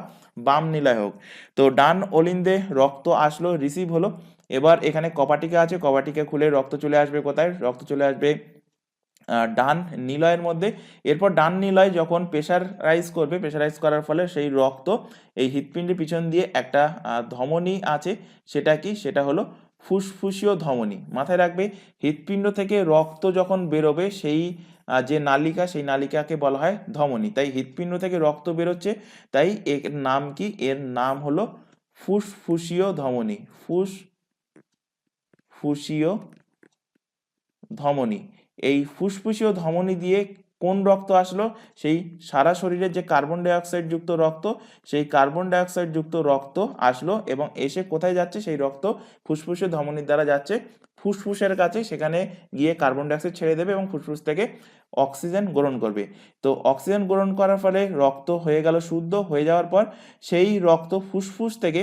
বাম নিলয় হোক। তো ডান অলিন্দে রক্ত আসলো, রিসিভ হলো, এবার এখানে কপাটিকা আছে, কপাটিকা খুলে রক্ত চলে আসবে কোথায়, রক্ত চলে আসবে ডান নিলয়ের মধ্যে। এরপর ডান নিলয় যখন প্রেশারাইজ করার ফলে সেই রক্ত এই হৃৎপিণ্ডের পিছন দিয়ে একটা ধমনী আছে, সেটা কি, সেটা হলো ফুসফুসীয় ধমনী। মাথায় রাখবে, হৃৎপিণ্ড থেকে রক্ত যখন বেরোবে সেই যে নালিকা, সেই নালিকাকে বলা হয় ধমনী। তাই হৃৎপিণ্ড থেকে রক্ত বেরোচ্ছে, তাই এর নাম কি, এর নাম হলো ফুসফুসীয় ধমনী, ফুসফুসীয় ধমনী। এই ফুসফুসীয় ধমনী দিয়ে কোন রক্ত আসলো, সেই সারা শরীরের যে কার্বন ডাইঅক্সাইড যুক্ত রক্ত, সেই কার্বন ডাইঅক্সাইড যুক্ত রক্ত আসলো এবং এসে কোথায় যাচ্ছে, সেই রক্ত ফুসফুসীয় ধমনীর দ্বারা যাচ্ছে ফুসফুসের কাছে, সেখানে গিয়ে কার্বন ডাইঅক্সাইড ছেড়ে দেবে এবং ফুসফুস থেকে অক্সিজেন গ্রহণ করবে। তো অক্সিজেন গ্রহণ করার ফলে রক্ত হয়ে গেল শুদ্ধ, হয়ে যাওয়ার পর সেই রক্ত ফুসফুস থেকে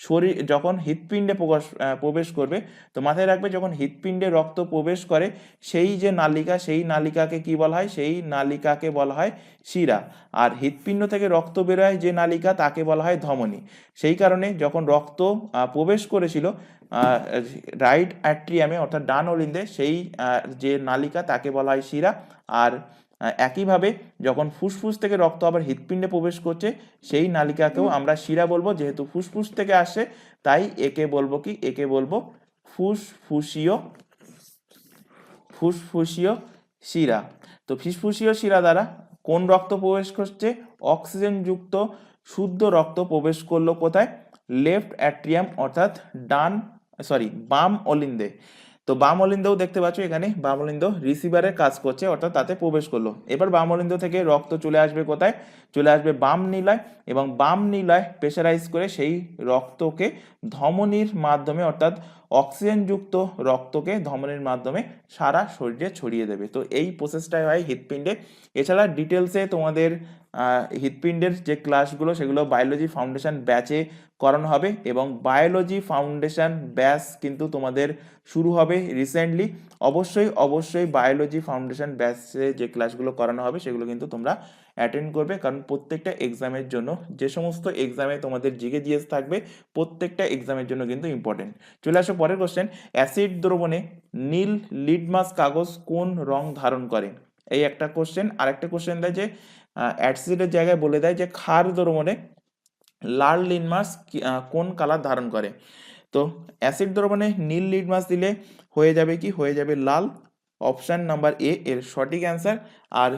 শরীর যখন হৃৎপিণ্ডে প্রবেশ করবে, তো মাথায় রাখবে যখন হৃৎপিণ্ডে রক্ত প্রবেশ করে সেই যে নালিকা, সেই নালিকাকে কি বলা হয়, সেই নালিকাকে বলা হয় শিরা। আর হৃৎপিণ্ড থেকে রক্ত বেরোয় যে নালিকা, তাকে বলা হয় ধমনী। সেই কারণে যখন রক্ত প্রবেশ করেছিল রাইট অ্যাট্রিয়ামে অর্থাৎ ডান অলিন্দে, সেই যে নালিকা তাকে বলা হয় শিরা। আর একইভাবে যখন ফুসফুস থেকে রক্ত আবার হৃৎপিণ্ডে প্রবেশ করছে, সেই নালিকাকেও আমরা শিরা বলবো, যেহেতু ফুসফুস থেকে আসে তাই একে বলবো কি, একে বলবো ফুসফুসীয় শিরা। তো ফুসফুসীয় শিরা দ্বারা কোন রক্ত প্রবেশ করছে, অক্সিজেন যুক্ত শুদ্ধ রক্ত প্রবেশ করলো কোথায়, লেফট অ্যাট্রিয়াম অর্থাৎ বাম অলিন্দে। তো বাম অলিন্দেও দেখতে পাচ্ছ, এখানে বাম অলিন্দ রিসিভারের কাজ করছে অর্থাৎ তাতে প্রবেশ করলো। এবার বাম অলিন্দ থেকে রক্ত চলে আসবে কোথায়, চলে আসবে বাম নীলায়, এবং বাম নীলায় প্রেসারাইজ করে সেই রক্তকে ধমনীর মাধ্যমে অর্থাৎ অক্সিজেন যুক্ত রক্তকে ধমনীর মাধ্যমে সারা শরীরে ছড়িয়ে দেবে। তো এই প্রসেসটাই হয় হৃৎপিণ্ডে। এছাড়া ডিটেলসে তোমাদের হৃৎপিণ্ডের যে ক্লাসগুলো সেগুলো বায়োলজি ফাউন্ডেশন ব্যাচে করানো হবে, এবং বায়োলজি ফাউন্ডেশন ব্যাচ কিন্তু তোমাদের শুরু হবে রিসেন্টলি। অবশ্যই বায়োলজি ফাউন্ডেশন ব্যাচে যে ক্লাসগুলো করানো হবে সেগুলো কিন্তু তোমরা অ্যাটেন্ড করবে, কারণ প্রত্যেকটা এক্সামের জন্য, যে সমস্ত এক্সামে তোমাদের জিকে জিএস থাকবে, প্রত্যেকটা এক্সামের জন্য কিন্তু ইম্পর্টেন্ট। চলে আসো পরের কোশ্চেন, অ্যাসিড দ্রবণে নীল লিটমাস কাগজ কোন রং ধারণ করে? এই একটা কোশ্চেন। আরেকটা কোশ্চেন দেয় যে অ্যাসিডের জায়গায় বলে দেয় যে ক্ষার দ্রবণে লাল লিটমাস কোন কালার ধারণ করে? তো অ্যাসিড দ্রবণে নীল লিটমাস দিলে হয়ে যাবে কি, হয়ে যাবে লাল, অপশান নাম্বার এ এর সঠিক অ্যান্সার। আর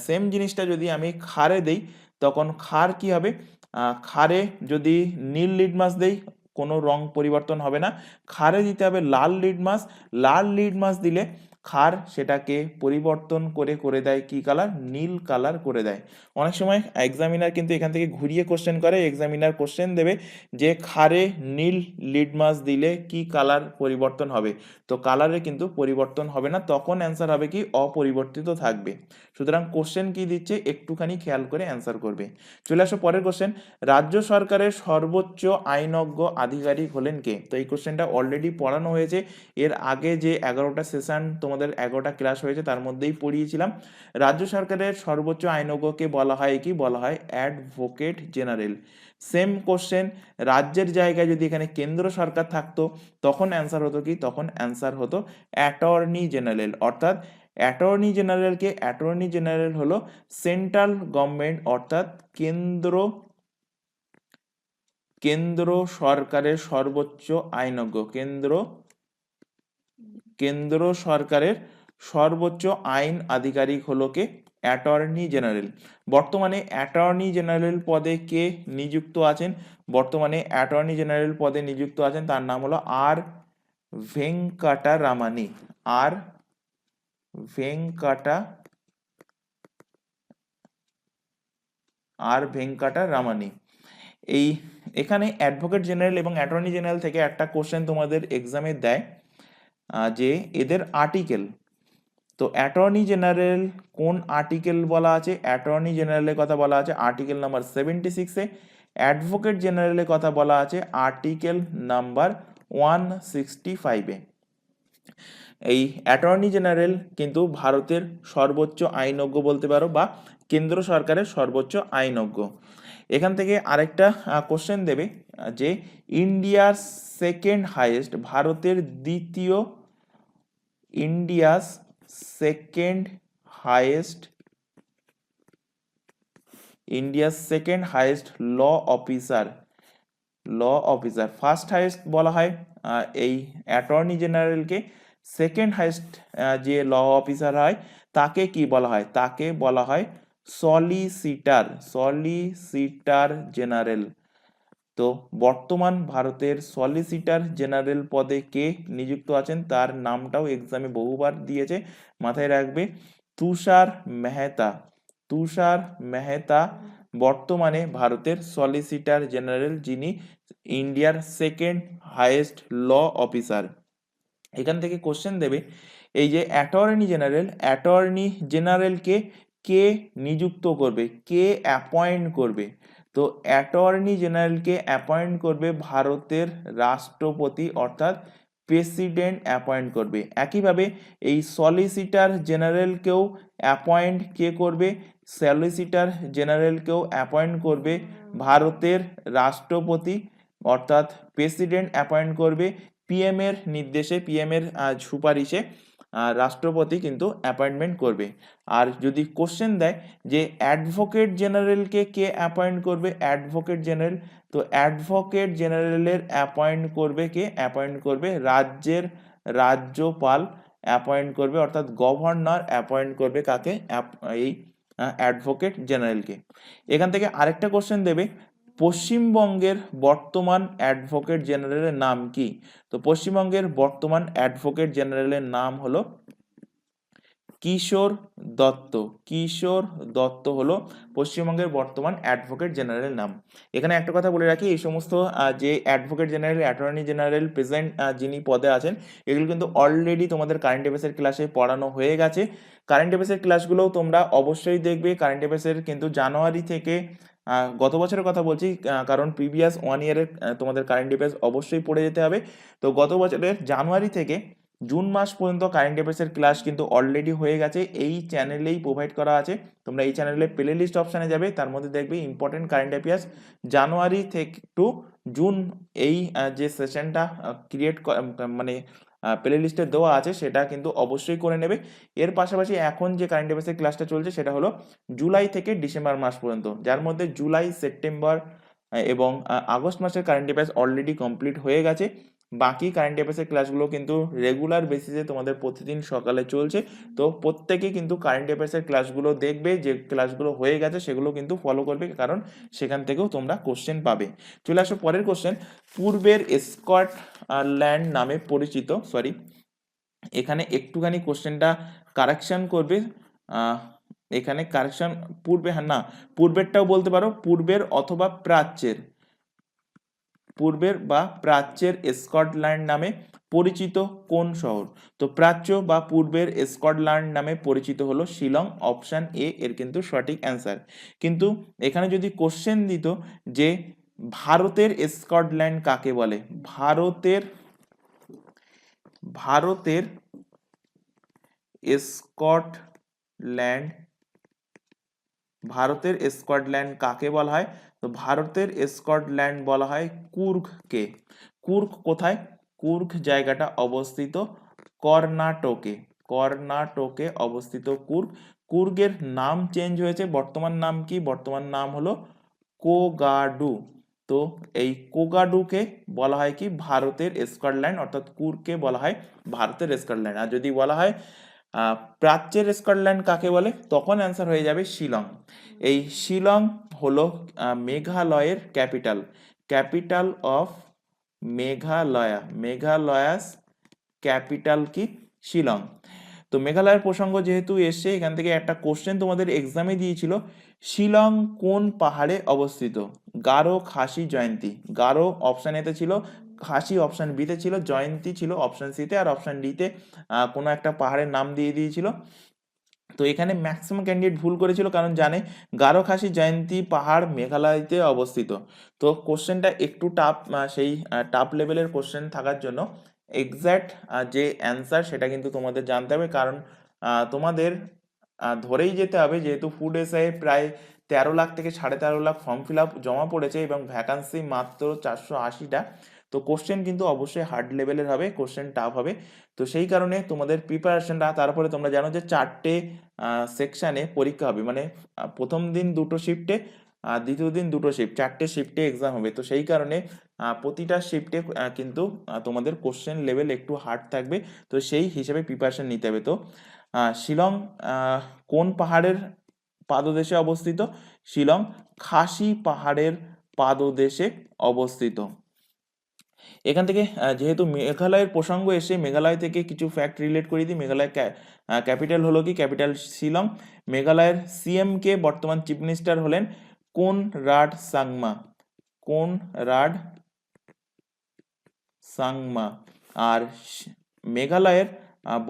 সেম জিনিসটা যদি আমি ক্ষারে দেই, তখন ক্ষার কি হবে, ক্ষারে যদি নীল লিটমাস দেই কোনো রং পরিবর্তন হবে না, ক্ষারে দিতে হবে লাল লিটমাস। লাল লিটমাস দিলে ক্ষার সেটাকে পরিবর্তন করে দেয় কি কালার, নীল কালার করে দেয়। অনেক সময় এক্সামিনার কিন্তু এখান থেকে ঘুরিয়ে কোশ্চেন করে, এক্সামিনার কোশ্চেন দেবে যে ক্ষারে নীল লিটমাস দিলে কি কালার পরিবর্তন হবে, তো কালারে কিন্তু পরিবর্তন হবে না, তখন অ্যান্সার হবে কি, অপরিবর্তিত থাকবে। সুতরাং কোশ্চেন কি দিচ্ছে একটুখানি খেয়াল করে অ্যান্সার করবে। চলে আসো পরের কোশ্চেন, রাজ্য সরকারের সর্বোচ্চ আইনজ্ঞ আধিকারিক হলেন কে? তো এই কোশ্চেনটা অলরেডি পড়ানো হয়েছে, এর আগে যে 11টা সেশন তোমাদের 11টা ক্লাস হয়েছে তার মধ্যেই পড়িয়েছিলাম। রাজ্য সরকারের সর্বোচ্চ আইনজ্ঞকে বলা হয় কি, বলা হয় অ্যাডভোকেট জেনারেল। সেম কোশ্চেন, রাজ্যের জায়গায় যদি এখানে কেন্দ্র সরকার থাকতো তখন অ্যান্সার হতো কি, তখন অ্যান্সার হতো অ্যাটর্নি জেনারেল। অর্থাৎ অ্যাটর্নি জেনারেল হলো সেন্ট্রাল গভর্নমেন্ট অর্থাৎ কেন্দ্র সরকারের সর্বোচ্চ আইনজ্ঞ, কেন্দ্র সরকারের সর্বোচ্চ আইন আধিকারিক হলো কে, অ্যাটর্নি জেনারেল। বর্তমানে অ্যাটর্নি জেনারেল পদে কে নিযুক্ত আছেন? বর্তমানে অ্যাটর্নি জেনারেল পদে নিযুক্ত আছেন, তার নাম হলো আর ভেঙ্কাটারামানি। আর ভেঙ্কাটারামানি। এই এখানে অ্যাডভোকেট জেনারেল এবং অ্যাটর্নি জেনারেল থেকে একটা কোশ্চেন তোমাদের এক্সামে দেয় যে এদের আর্টিকেল। তো অ্যাটর্নি জেনারেল কোন আর্টিকেল বলা আছে? অ্যাটর্নি জেনারেলের কথা বলা আছে আর্টিকেল নাম্বার 76-এ। অ্যাডভোকেট জেনারেলের কথা বলা আছে আর্টিকেল নাম্বার 165-এ। এই অ্যাটর্নি জেনারেল কিন্তু ভারতের সর্বোচ্চ আইনজ্ঞ বলতে পারো, বা কেন্দ্র সরকারের সর্বোচ্চ আইনজ্ঞ। এখান থেকে আরেকটা কোশ্চেন দেবে যে ইন্ডিয়ার সেকেন্ড হাইয়েস্ট, ভারতের দ্বিতীয়, ইন্ডিয়াস সেকেন্ড হাইয়েস্ট, ইন্ডিয়ার second highest law officer, first highest বলা হয় এই অ্যাটর্নি জেনারেলকে, সেকেন্ড হাইয়েস্ট যে ল অফিসার হয় তাকে কি বলা হয়? তাকে বলা হয় সলিসিটার জেনারেল। তো বর্তমান ভারতের সলিসিটার জেনারেল পদে কে নিযুক্ত আছেন তার নামটাও এক্সামে বহুবার দিয়েছে, মাথায় রাখবে, তুষার মেহতা বর্তমানে ভারতের সলিসিটার জেনারেল, যিনি ইন্ডিয়ার সেকেন্ড হাইয়েস্ট ল অফিসার। এখান থেকে কোশ্চেন দেবে এই যে অ্যাটর্নি জেনারেলকে কে নিযুক্ত করবে, কে অ্যাপয়েন্ট করবে? তো অ্যাটর্নি জেনারেলকে অ্যাপয়েন্ট করবে ভারতের রাষ্ট্রপতি, অর্থাৎ প্রেসিডেন্ট অ্যাপয়েন্ট করবে। একইভাবে এই সলিসিটার জেনারেলকেও অ্যাপয়েন্ট কে করবে? সলিসিটার জেনারেলকেও অ্যাপয়েন্ট করবে ভারতের রাষ্ট্রপতি, অর্থাৎ প্রেসিডেন্ট অ্যাপয়েন্ট করবে। পিএম এর নির্দেশে, পিএম এর সুপারিশে রাষ্ট্রপতি কিন্তু অ্যাপয়েন্টমেন্ট করবে। আর যদি কোশ্চেন দেয় যে অ্যাডভোকেট জেনারেলকে কে অ্যাপয়েন্ট করবে? অ্যাডভোকেট জেনারেল, তো অ্যাডভোকেট জেনারেলের অ্যাপয়েন্ট করবে কে? অ্যাপয়েন্ট করবে রাজ্যের রাজ্যপাল অ্যাপয়েন্ট করবে, অর্থাৎ গভর্নর অ্যাপয়েন্ট করবে কাকে? এই অ্যাডভোকেট জেনারেলকে। এখান থেকে আরেকটা কোশ্চেন দেবে পশ্চিমবঙ্গের বর্তমান অ্যাডভোকেট জেনারেলের নাম কি? তো পশ্চিমবঙ্গের বর্তমান অ্যাডভোকেট জেনারেলের নাম হলো কিশোর দত্ত হলো পশ্চিমবঙ্গের বর্তমান অ্যাডভোকেট জেনারেলের নাম। এখানে একটা কথা বলে রাখি, এই সমস্ত যে advocate general, attorney general present যিনি পদে আছেন, এগুলো কিন্তু অলরেডি তোমাদের কারেন্ট অ্যাফেয়ার্সের ক্লাসে পড়ানো হয়ে গেছে। কারেন্ট অ্যাফেয়ার্সের ক্লাসগুলোও তোমরা অবশ্যই দেখবে। কারেন্ট অ্যাফেয়ার্সের কিন্তু জানুয়ারি থেকে, গত বছরের কথা বলছি কারণ প্রিভিয়াস 1 ইয়ারের তোমাদের কারেন্ট অ্যাফেয়ার্স অবশ্যই পড়ে যেতে হবে। তো গত বছরের জানুয়ারি থেকে জুন মাস পর্যন্ত কারেন্ট অ্যাফেয়ার্সের ক্লাস কিন্তু অলরেডি হয়ে গেছে, এই চ্যানেলেই প্রোভাইড করা আছে। তোমরা এই চ্যানেলে প্লে লিস্ট অপশানে যাবে, তার মধ্যে দেখবে ইম্পর্টেন্ট কারেন্ট অ্যাফেয়ার্স জানুয়ারি থেকে টু জুন, এই যে সেশনটা ক্রিয়েট মানে প্লে লিস্টে দেওয়া আছে সেটা কিন্তু অবশ্যই করে নেবে। এর পাশাপাশি এখন যে কারেন্ট অ্যাফেয়ার্সের ক্লাসটা চলছে সেটা হলো জুলাই থেকে ডিসেম্বর মাস পর্যন্ত, যার মধ্যে জুলাই, সেপ্টেম্বর এবং আগস্ট মাসের কারেন্ট অ্যাফেয়ার্স অলরেডি কমপ্লিট হয়ে গেছে। বাকি কারেন্ট অ্যাফেয়ার্সের ক্লাসগুলো কিন্তু রেগুলার বেসিসে তোমাদের প্রতিদিন সকালে চলছে। তো প্রত্যেকে কিন্তু কারেন্ট অ্যাফেয়ার্সের ক্লাসগুলো দেখবে, যে ক্লাসগুলো হয়ে গেছে সেগুলো কিন্তু ফলো করবে, কারণ সেখান থেকেও তোমরা কোশ্চেন পাবে। চলে আসো পরের কোশ্চেন, পূর্বের স্কটল্যান্ড নামে পরিচিত, এখানে একটুখানি কোশ্চেনটা কারেকশন করবে, এখানে কারেকশন পূর্বেরটাও বলতে পারো, পূর্বের অথবা প্রাচ্যের স্কটল্যান্ড নামে পরিচিত কোন শহর? তো প্রাচ্য বা পূর্বের স্কটল্যান্ড নামে পরিচিত হলো শিলং, অপশন এ এর কিন্তু সঠিক অ্যান্সার। কিন্তু এখানে যদি কোশ্চেন দিত যে ভারতের স্কটল্যান্ড কাকে বলে, ভারতের স্কটল্যান্ড কাকে বলা হয়? তো ভারতের স্কটল্যান্ড বলা হয় কুর্গকে। কুর্গ কোথায়? কুর্গ জায়গাটা অবস্থিত কর্ণাটকে অবস্থিত কুর্গ। কুর্গের নাম চেঞ্জ হয়েছে, বর্তমান নাম কি? বর্তমান নাম হলো কোগাডু। তো এই কোগাডুকে বলা হয় কি? ভারতের স্কটল্যান্ড, অর্থাৎ কুর্গকে বলা হয় ভারতের স্কটল্যান্ড। আর যদি বলা হয় প্রাচ্যের স্কটল্যান্ড কাকে বলে, তখন অ্যান্সার হয়ে যাবে শিলং। এই শিলং হলো মেঘালয়ের ক্যাপিটাল অফ মেঘালয়াস ক্যাপিটাল কি? শিলং। তো মেঘালয়ের প্রসঙ্গ যেহেতু এসছে, এখান থেকে একটা কোশ্চেন তোমাদের এক্সামে দিয়েছিল, শিলং কোন পাহাড়ে অবস্থিত? গারো, খাসি, জয়ন্তী। গারো অপশান এতে ছিল, খাসি অপশান বিতে ছিল, জয়ন্তী ছিল অপশান সিতে, আর অপশান ডিতে কোনো একটা পাহাড়ের নাম দিয়ে দিয়েছিল। তো এখানে ম্যাক্সিমাম ক্যান্ডিডেট ভুল করেছিল, কারণ জানে গারো, খাসি, জয়ন্তী পাহাড় মেঘালয়তে অবস্থিত। তো কোশ্চেনটা একটু টাফ, সেই টাফ লেভেলের কোশ্চেন থাকার জন্য এক্স্যাক্ট যে অ্যান্সার সেটা কিন্তু তোমাদের জানতে হবে, কারণ তোমাদের ধরেই যেতে হবে, যেহেতু ফুড এসআই প্রায় 13 লাখ থেকে 13.5 লাখ ফর্ম ফিল আপ জমা পড়েছে এবং ভ্যাকান্সি মাত্র 480টা। তো কোশ্চেন কিন্তু অবশ্যই হার্ড লেভেলের হবে, কোশ্চেন টাফ হবে। তো সেই কারণে তোমাদের প্রিপারেশনটা, তারপরে তোমরা জানো যে 4টে সেকশানে পরীক্ষা হবে, মানে প্রথম দিন 2টো শিফটে, দ্বিতীয় দিন 2টো শিফট, 4টে শিফটে এক্সাম হবে। তো সেই কারণে প্রতিটা শিফটে কিন্তু তোমাদের কোশ্চেন লেভেল একটু হার্ড থাকবে, তো সেই হিসেবে প্রিপারেশন নিতে হবে। তো শিলং কোন পাহাড়ের পাদদেশে অবস্থিত? শিলং খাসি পাহাড়ের পাদদেশে অবস্থিত। এখান থেকে যেহেতু মেঘালয়ের প্রসঙ্গ এসে, মেঘালয় থেকে কিছু ফ্যাক্ট রিলেট করে দিই। মেঘালয় ক্যাপিটাল হলো কি? ক্যাপিটাল শিলং। মেঘালয়ের সিএম কে বর্তমান চিফ মিনিস্টার হলেন কোনরাড সাংমা। কোনরাড সাংমা। আর মেঘালয়ের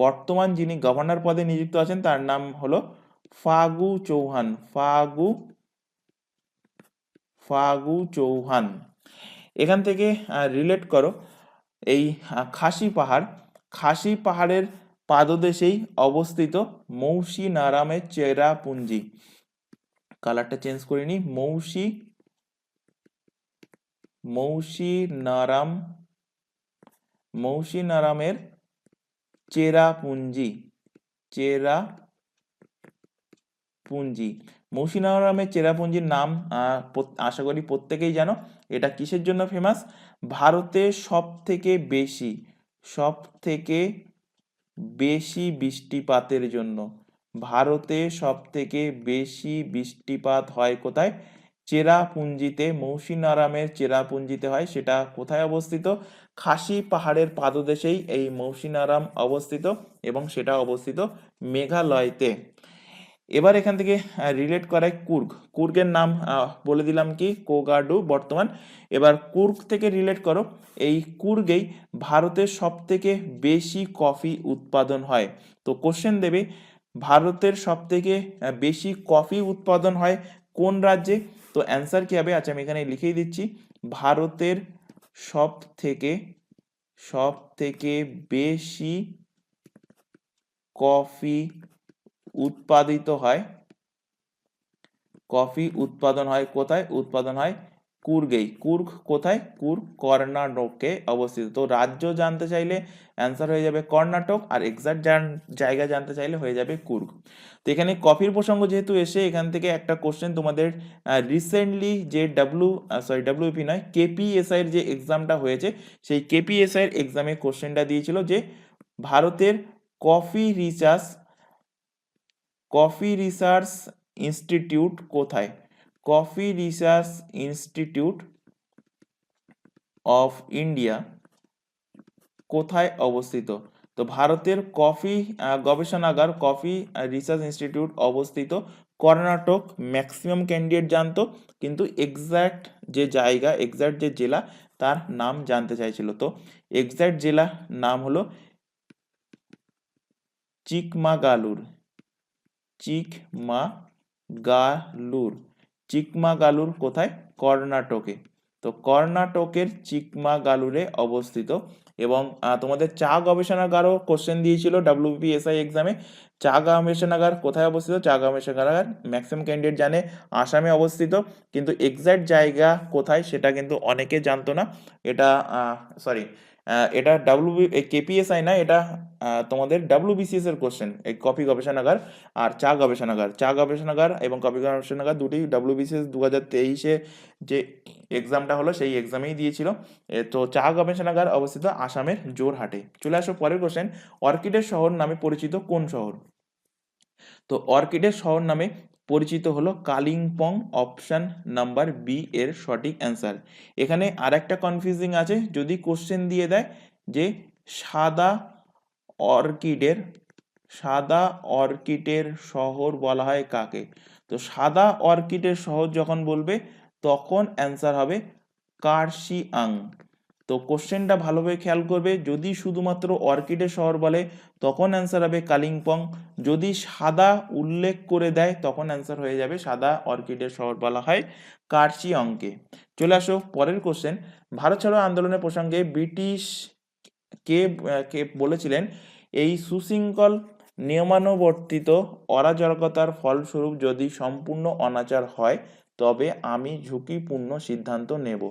বর্তমান যিনি গভর্নর পদে নিযুক্ত আছেন তার নাম হলো ফাগু চৌহান। ফাগু চৌহান। এখান থেকে রিলেট করো, এই খাসি পাহাড়ের পাদদেশেই অবস্থিত মৌসি নারামের চেরাপুঞ্জি। কালারটা চেঞ্জ করে নি, মৌসি নারামের চেরাপুঞ্জি। মৌসিনরামের চেরাপুঞ্জির নাম আশা করি প্রত্যেকেই জানো। এটা কিসের জন্য ফেমাস? ভারতে সব থেকে বেশি বৃষ্টিপাতের জন্য। ভারতে সব থেকে বেশি বৃষ্টিপাত হয় কোথায়? চেরাপুঞ্জিতে। মৌসিনরামের চেরাপুঞ্জিতে হয়। সেটা কোথায় অবস্থিত? খাসি পাহাড়ের পাদদেশেই এই মৌসিনরাম অবস্থিত, এবং সেটা অবস্থিত মেঘালয়তে। এবার এখান থেকে রিলেট করায় কুর্গের নাম বলে দিলাম কি? কোগাডু বর্তমান। এবার কুর্গ থেকে রিলেট করো, এই কুর্গেই ভারতের সব থেকে বেশি কফি উৎপাদন হয়। তো কোশ্চেন দেবে, ভারতের সব থেকে বেশি কফি উৎপাদন হয় কোন রাজ্যে? তো অ্যান্সার কি হবে? আচ্ছা, আমি এখানে লিখেই দিচ্ছি, ভারতের সব থেকে বেশি কফি উৎপাদন হয় কোথায়? উৎপাদন হয় কুর্গেই। কুর্গ কোথায়? কুর্গ কর্ণাটকে অবস্থিত। তো রাজ্য জানতে চাইলে অ্যান্সার হয়ে যাবে কর্ণাটক, আর এক্সাক্ট জায়গা জানতে চাইলে হয়ে যাবে কুর্গ। তো এখানে কফির প্রসঙ্গ যেহেতু এসে, এখান থেকে একটা কোশ্চেন তোমাদের রিসেন্টলি যে ডব্লিউপি নয়, কেপিএসআই এর যে এক্সামটা হয়েছে, সেই কেপিএসআই এর এক্সামে কোশ্চেনটা দিয়েছিল যে ভারতের কফি রিসার্চ ইনস্টিটিউট কোথায়? Coffee research institute of India কোথায় অবস্থিত? তো ভারতের কফি গবেষণাগার, কফি রিসার্চ ইনস্টিটিউট অবস্থিত কর্ণাটক। ম্যাক্সিমাম ক্যান্ডিডেট জানতো, কিন্তু এক্সাক্ট যে জায়গা, এক্সাক্ট যে জেলা, তার নাম জানতে চাইছিল। তো এক্সাক্ট জেলা নাম হলো চিকমাগালুর। কোথায়? কর্ণাটকে। তো কর্ণাটকের চিকমাগালুরে অবস্থিত। এবং তোমাদের চা গবেষণাগারও কোশ্চেন দিয়েছিল ডব্লিউপিএসআই এক্সামে। চা গবেষণাগার কোথায় অবস্থিত? চা গবেষণাগার ম্যাক্সিমাম ক্যান্ডিডেট জানে আসামে অবস্থিত, কিন্তু এক্সাক্ট জায়গা কোথায় সেটা কিন্তু অনেকে জানতো না। এটা কেপিএসআই না, এটা তোমাদের ডাব্লিউবিসিএস এর কোশ্চেন। এই কফি গবেষণাগার আর চা গবেষণাগার এবং কফি গবেষণাগার দুটি ডব্লিউবিসিএস 2023-এ যে এক্সামটা হলো সেই এক্সামেই দিয়েছিল। তো চা গবেষণাগার অবস্থিত আসামের জোরহাটে। চলে আসো পরের কোশ্চেন, অর্কিডের শহর নামে পরিচিত কোন শহর? তো অর্কিডের শহর নামে পরিচিত হলো কালিম্পং। অপশন নাম্বার বি এর সঠিক অ্যান্সার। এখানে আর একটা কনফিউজিং আছে, যদি কোশ্চেন দিয়ে দেয় যে সাদা অর্কিডের সাদা অর্কিডের শহর বলা হয় কাকে? তো সাদা অর্কিডের শহর যখন বলবে তখন অ্যান্সার হবে কার্শিয়াং। তো কোশ্চেনটা ভালোভাবে খেয়াল করবে, যদি শুধুমাত্র অর্কিডের শহর বলে তখন অ্যান্সার হবে কালিম্পং, যদি সাদা উল্লেখ করে দেয় তখন অ্যান্সার হয়ে যাবে সাদা অর্কিডের শহর বলা হয় কার্শিয়ংকে। চলে আসো পরের কোশ্চেন। ভারত ছাড়ো আন্দোলনের প্রসঙ্গে ব্রিটিশ কে কে বলেছিলেন এই সুশৃঙ্খল নিয়মানুবর্তিত অরাজকতার ফলস্বরূপ যদি সম্পূর্ণ অনাচার হয় তবে আমি ঝুঁকিপূর্ণ সিদ্ধান্ত নেব।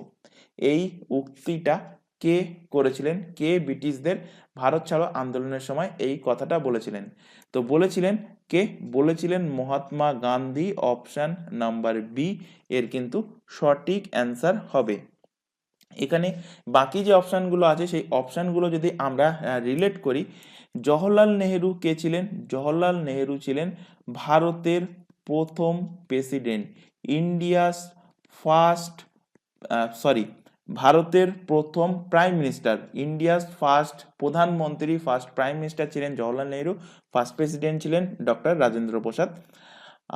এই উক্তিটা কে করেছিলেন, কে ব্রিটিশদের ভারত ছাড়ো আন্দোলনের সময় এই কথাটা বলেছিলেন? তো বলেছিলেন কে? বলেছিলেন Mahatma Gandhi. Option number B এর কিন্তু সঠিক অ্যান্সার হবে। এখানে বাকি যে অপশানগুলো আছে সেই অপশানগুলো যদি আমরা রিলেট করি, জওহরলাল নেহেরু কে ছিলেন? জওহরলাল নেহেরু ছিলেন ভারতের প্রথম প্রেসিডেন্ট, ইন্ডিয়াস ফার্স্ট ভারতের প্রথম প্রাইম মিনিস্টার, ইন্ডিয়াস ফার্স্ট প্রধানমন্ত্রী, ফার্স্ট প্রাইম মিনিস্টার ছিলেন জওহরলাল নেহেরু, ফার্স্ট প্রেসিডেন্ট ছিলেন ডক্টর রাজেন্দ্র প্রসাদ।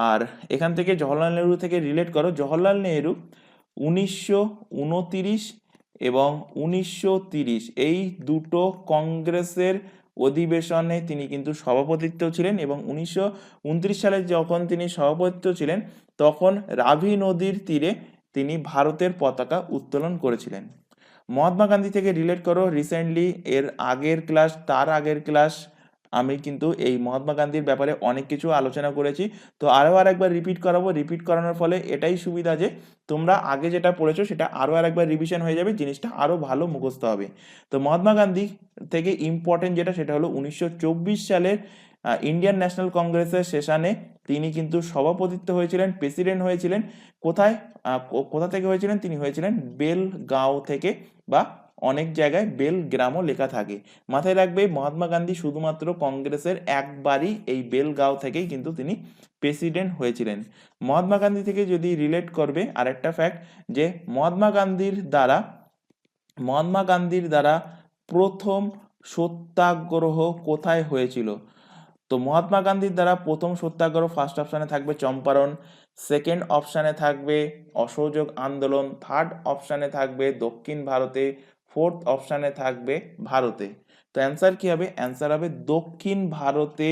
আর এখান থেকে জওহরলাল নেহেরু থেকে রিলেট করো, জওহরলাল নেহেরু 1929 এবং 1930 এই দুটো কংগ্রেসের অধিবেশনে তিনি কিন্তু সভাপতিত্ব ছিলেন, এবং 1929 সালে যখন তিনি সভাপতিত্ব ছিলেন তখন রাভি নদীর তীরে তিনি ভারতের পতাকা উত্তোলন করেছিলেন। মহাত্মা গান্ধী থেকে রিলেট করো, রিসেন্টলি এর আগের ক্লাস, তার আগের ক্লাস আমি কিন্তু এই মহাত্মা গান্ধীর ব্যাপারে অনেক কিছু আলোচনা করেছি। তো আরও একবার রিপিট করাবো, রিপিট করানোর ফলে এটাই সুবিধা যে তোমরা আগে যেটা পড়েছো সেটা আরও একবার রিভিশন হয়ে যাবে, জিনিসটা আরও ভালো মুখস্থ হবে। তো মহাত্মা গান্ধী থেকে ইম্পর্টেন্ট যেটা সেটা হলো 1924 সালের ইন্ডিয়ান ন্যাশনাল কংগ্রেসের সেশনে তিনি কিন্তু সভাপতিত্ব হয়েছিলেন, প্রেসিডেন্ট হয়েছিলেন। কোথায় কোথা থেকে হয়েছিলেন? তিনি হয়েছিলেন বেলগাঁও থেকে, বা অনেক জায়গায় বেলগ্রামও লেখা থাকে। মাথায় রাখবে মহাত্মা গান্ধী শুধুমাত্র কংগ্রেসের একবারই এই বেলগাঁও থেকেই কিন্তু তিনি প্রেসিডেন্ট হয়েছিলেন। মহাত্মা গান্ধী থেকে যদি রিলেট করবে আরেকটা ফ্যাক্ট, যে মহাত্মা গান্ধীর দ্বারা প্রথম সত্যাগ্রহ কোথায় হয়েছিল? তো মহাত্মা গান্ধীর দ্বারা প্রথম সত্যাগ্রহ ফার্স্ট অপশানে থাকবে চম্পারণ, সেকেন্ড অপশানে থাকবে অসহযোগ আন্দোলন, থার্ড অপশানে থাকবে দক্ষিণ ভারতে, ফোর্থ অপশানে থাকবে ভারতে। তো অ্যান্সার কি হবে? অ্যান্সার হবে দক্ষিণ ভারতে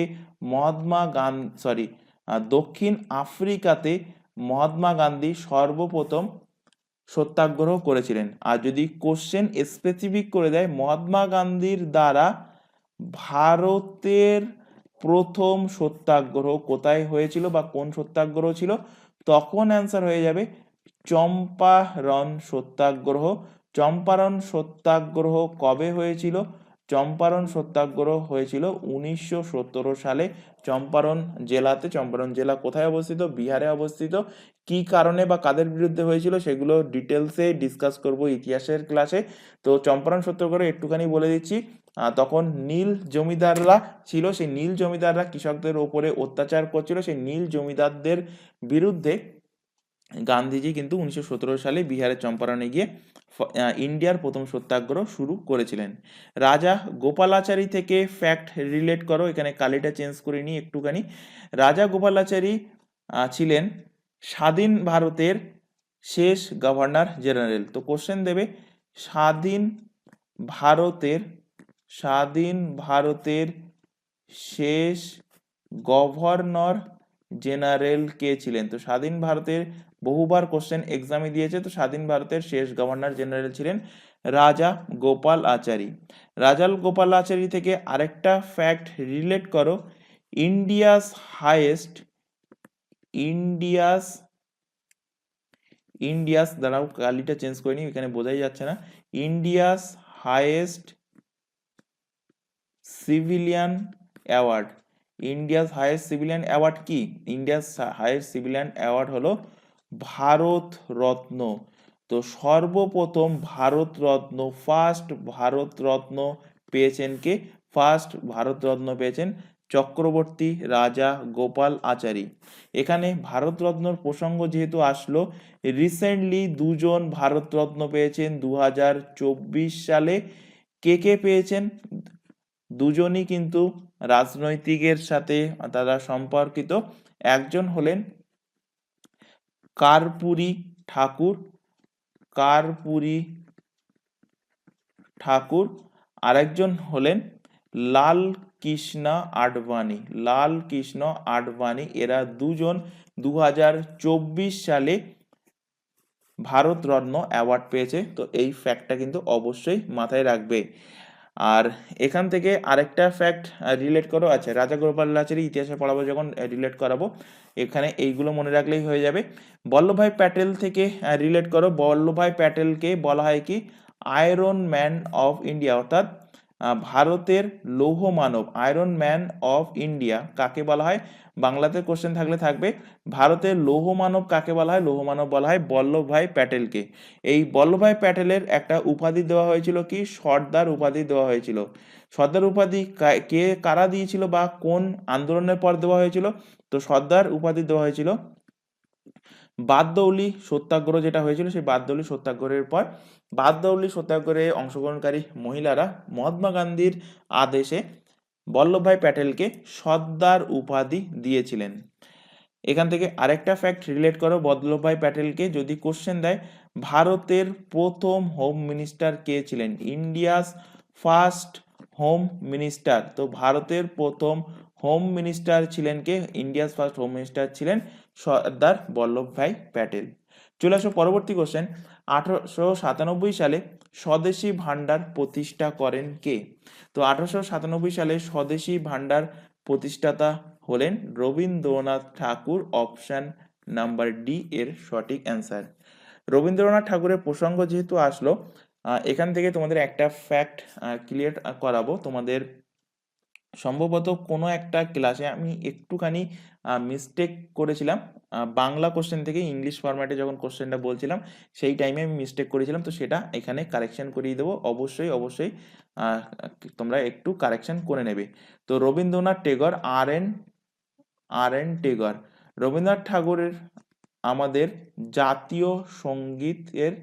দক্ষিণ আফ্রিকাতে মহাত্মা গান্ধী সর্বপ্রথম সত্যাগ্রহ করেছিলেন। আর যদি কোশ্চেন স্পেসিফিক করে দেয় মহাত্মা গান্ধীর দ্বারা ভারতের প্রথম সত্যাগ্রহ কোথায় হয়েছিল বা কোন সত্যাগ্রহ ছিল, তখন অ্যান্সার হয়ে যাবে চম্পারণ সত্যাগ্রহ। চম্পারণ সত্যাগ্রহ কবে হয়েছিল? চম্পারণ সত্যাগ্রহ হয়েছিল 1917 সালে চম্পারণ জেলাতে। চম্পারণ জেলা কোথায় অবস্থিত? বিহারে অবস্থিত। কি কারণে বা কাদের বিরুদ্ধে হয়েছিল সেগুলো ডিটেলসে ডিসকাস করব ইতিহাসের ক্লাসে। তো চম্পারণ সত্যাগ্রহ একটুখানি বলে দিচ্ছি। তখন নীল জমিদাররা ছিল, সেই নীল জমিদাররা কৃষকদের ওপরে অত্যাচার করছিল, সেই নীল জমিদারদের বিরুদ্ধে গান্ধীজি কিন্তু 1917 সালে বিহারের চম্পারণে গিয়ে ইন্ডিয়ার প্রথম সত্যাগ্রহ শুরু করেছিলেন। রাজা গোপালাচারী থেকে ফ্যাক্ট রিলেট করো, এখানে কালিটা চেঞ্জ করে নিই একটুখানি। রাজা গোপালাচারী ছিলেন স্বাধীন ভারতের শেষ গভর্নর জেনারেল। তো কোশ্চেন দেবে স্বাধীন ভারতের শেষ গভর্নর জেনারেল কে ছিলেন? তো স্বাধীন ভারতের বহুবার কোশ্চেন এক্সামে দিয়েছে, তো স্বাধীন ভারতের শেষ গভর্নর জেনারেল ছিলেন রাজা গোপালাচারী। রাজা গোপালাচারী থেকে আরেকটা ফ্যাক্ট রিলেট করো, ইন্ডিয়াস দাঁড়াও কালিটা চেঞ্জ করে নি, এখানে বোঝাই যাচ্ছে না। ইন্ডিয়াস হাইয়েস্ট সিভিলিয়ান অ্যাওয়ার্ড কি? ইন্ডিয়াস হাইয়েস্ট সিভিলিয়ান অ্যাওয়ার্ড হলো ভারত রত্ন। তো সর্বপ্রথম ফার্স্ট ভারত রত্ন পেয়েছেন চক্রবর্তী রাজা গোপাল আচারী। এখানে ভারত রত্নর প্রসঙ্গ যেহেতু আসলো, রিসেন্টলি দুজন ভারত রত্ন পেয়েছেন 2024 সালে। কে পেয়েছেন? দুজনই কিন্তু রাজনৈতিকের সাথে তারা সম্পর্কিত। একজন হলেন কার্পুরি ঠাকুর, কার্পুরি ঠাকুর, আরেকজন হলেন লাল কৃষ্ণ আডবাণী, লাল কৃষ্ণ আডবাণী। এরা দুজন 2024 সালে ভারতরত্ন অ্যাওয়ার্ড পেয়েছে। তো এই ফ্যাক্টটা কিন্তু অবশ্যই মাথায় রাখবে। আর এখান থেকে আরেকটা ফ্যাক্ট রিলেট করো, আচ্ছা রাজা গোপালাচারী ইতিহাসে পড়াবো যখন রিলেট করাবো, এখানে এইগুলো মনে রাখলেই হয়ে যাবে। বল্লভভাই প্যাটেল থেকে রিলেট করো। বল্লভভাই প্যাটেলকে বলা হয় কি আয়রন ম্যান অফ ইন্ডিয়া, অর্থাৎ ভারতের লৌহ মানব। আয়রন ম্যান অফ ইন্ডিয়া কাকে বলা হয়? বাংলাতে কোশ্চেন থাকলে থাকবে ভারতের লৌহ মানব কাকে বলা হয়? লৌহ মানব বলা হয় বল্লভভাই প্যাটেলকে। এই বল্লভভাই প্যাটেলের একটা উপাধি দেওয়া হয়েছিল কি সর্দার উপাধি দেওয়া হয়েছিল। সর্দার উপাধি কে কারা দিয়েছিল বা কোন আন্দোলনের পর দেওয়া হয়েছিল? তো সর্দার উপাধি দেওয়া হয়েছিল বারদৌলি সত্যাগ্রহ যেটা হয়েছিল, সেই বারদৌলি সত্যাগ্রহের পর বারদৌলি সত্যাগ্রহে অংশগ্রহণকারী মহিলারা মহাত্মা গান্ধীর আদেশে বল্লভভাই প্যাটেলকে সর্দার উপাধি দিয়েছিলেন। এখান থেকে আরেকটা ফ্যাক্ট রিলেট করো বল্লভভাই প্যাটেলকে যদি কোশ্চেন দেয়, ভারতের প্রথম হোম মিনিস্টার কে ছিলেন? India's first home minister. তো ভারতের প্রথম হোম মিনিস্টার ছিলেন কে? ইন্ডিয়াস ফার্স্ট হোম মিনিস্টার ছিলেন সর্দার বল্লভভাই প্যাটেল। চলে আসো পরবর্তী কোশ্চেন। 1897 সালে স্বদেশী ভান্ডার প্রতিষ্ঠা করেন কে? তো 1897 সালে স্বদেশী ভান্ডার প্রতিষ্ঠাতা হলেন রবীন্দ্রনাথ ঠাকুর। অপশন নাম্বার ডি এর সঠিক অ্যান্সার। রবীন্দ্রনাথ ঠাকুরের প্রসঙ্গ যেহেতু আসলো, এখান থেকে তোমাদের একটা ফ্যাক্ট ক্লিয়ার করাবো। তোমাদের সম্ভবত কোনো একটা ক্লাসে আমি একটুখানি মিস্টেক করেছিলাম, বাংলা কোশ্চেন থেকে ইংলিশ ফরম্যাটে যখন কোশ্চেনটা বলছিলাম সেই টাইমে আমি মিস্টেক করেছিলাম। তো সেটা এখানে কারেকশন করিয়ে দেবো। অবশ্যই অবশ্যই তোমরা একটু কারেকশন করে নেবে। তো রবীন্দ্রনাথ টেগর, আর এন টেগর, রবীন্দ্রনাথ ঠাকুরের আমাদের জাতীয় সঙ্গীতের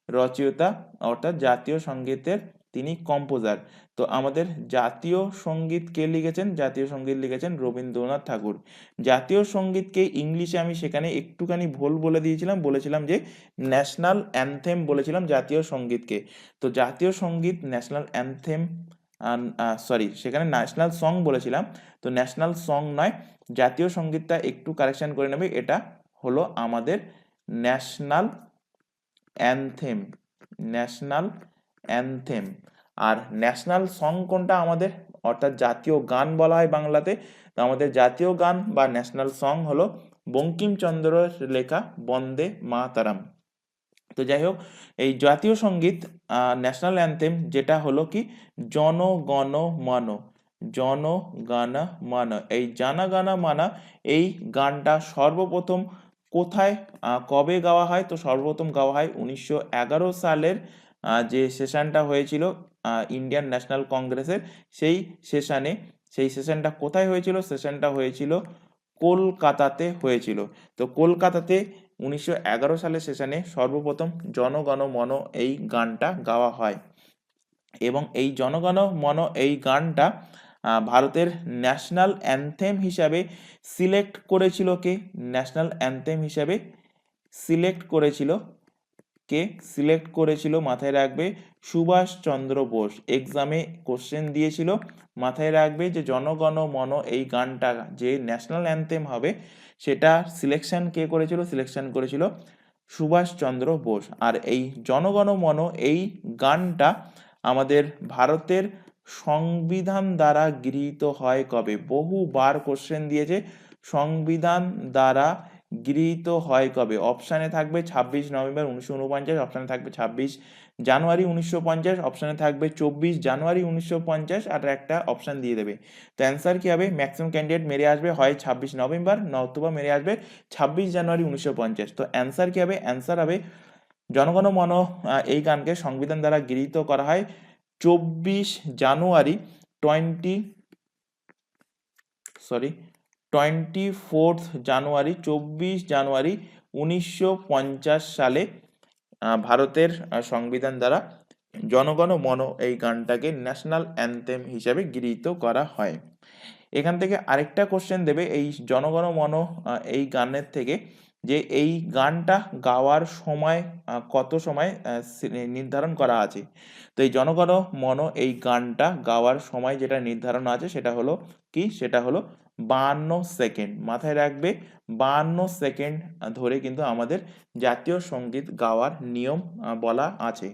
রচয়িতা, অর্থাৎ জাতীয় সঙ্গীতের তিনি কম্পোজার। তো আমাদের জাতীয় সঙ্গীত কে লিখেছেন? জাতীয় সঙ্গীত লিখেছেন রবীন্দ্রনাথ ঠাকুর। জাতীয় সঙ্গীতকে ইংলিশে আমি সেখানে একটুখানি ভুল বলে দিয়েছিলাম, বলেছিলাম যে ন্যাশনাল অ্যানথেম বলেছিলাম জাতীয় সঙ্গীতকে। তো জাতীয় সঙ্গীত ন্যাশনাল অ্যানথেম, সরি সেখানে ন্যাশনাল সং বলেছিলাম, তো ন্যাশনাল সং নয়, জাতীয় সঙ্গীতটা একটু কারেকশন করে নেবে। এটা হলো আমাদের ন্যাশনাল অ্যানথেম, ন্যাশনাল অ্যানথেম। আর ন্যাশনাল সং কোনটা আমাদের? অর্থাৎ জাতীয় গান বলা হয় বাংলাতে। তো আমাদের জাতীয় গান বা ন্যাশনাল সং হলো বঙ্কিমচন্দ্রের লেখা বন্দে মাতরম। তো যাই হোক, এই জাতীয় সঙ্গীত ন্যাশনাল অ্যানথেম যেটা হলো কি জনগণ মন, জনগণ মন। এই জনগণ মন এই গানটা সর্বপ্রথম কোথায় কবে গাওয়া হয়? তো সর্বপ্রথম গাওয়া হয় 1911 সালের যে সেশনটা হয়েছিল ইন্ডিয়ান ন্যাশনাল কংগ্রেসের, সেই সেশনে। সেই সেশনটা কোথায় হয়েছিল? সেশনটা হয়েছিল কলকাতাতে হয়েছিল। তো কলকাতাতে 1911 সালের সেশনে সর্বপ্রথম জনগণ মন এই গানটা গাওয়া হয়। এবং এই জনগণ মন এই গানটা ভারতের ন্যাশনাল অ্যানথেম হিসাবে সিলেক্ট করেছিল কে? ন্যাশনাল অ্যানথেম হিসাবে সিলেক্ট করেছিল কে? সিলেক্ট করেছিল মাথায় রাখবে সুভাষচন্দ্র বোস। এক্সামে কোশ্চেন দিয়েছিল, মাথায় রাখবে যে জনগণ মন এই গানটা যে ন্যাশনাল অ্যানথেম হবে সেটা সিলেকশন কে করেছিল? সিলেকশন করেছিল সুভাষচন্দ্র বোস। আর এই জনগণ মন এই গানটা আমাদের ভারতের সংবিধান দ্বারা গৃহীত হয় কবে? বহুবার কোশ্চেন দিয়েছে, সংবিধান দ্বারা গৃহীত হয় কবে? অপশানে থাকবে 26 নভেম্বর 1949, অপশানে থাকবে 26 জানুয়ারি 1950, অপশানে থাকবে 24 জানুয়ারি 1950, আর একটা অপশান দিয়ে দেবে। তো অ্যান্সার কি হবে? ম্যাক্সিমাম ক্যান্ডিডেট মেরে আসবে হয় 26 নভেম্বর নতুবা মেরে আসবে 26 জানুয়ারি 1950। তো অ্যান্সার কি হবে? অ্যান্সার হবে জনগণ মন এই গানকে সংবিধান দ্বারা গৃহীত করা হয় 24 জানুয়ারি 24 জানুয়ারি 24 জানুয়ারি 1950 সালে ভারতের সংবিধান দ্বারা জনগণ মন এই গানটাকে ন্যাশনাল অ্যানথেম হিসাবে গৃহীত করা হয়। এখান থেকে আরেকটা কোশ্চেন দেবে এই জনগণ মন এই গানের থেকে, যে এই গানটা গাওয়ার সময় কত সময় নির্ধারণ করা আছে। তো এই জনগণ মন এই গানটা গাওয়ার সময় যেটা নির্ধারণ আছে সেটা হলো কি, সেটা হলো 52 সেকেন্ড। মাথায় রাখবে 52 সেকেন্ড ধরে কিন্তু আমাদের জাতীয় সঙ্গীত গাওয়ার নিয়ম বলা আছে।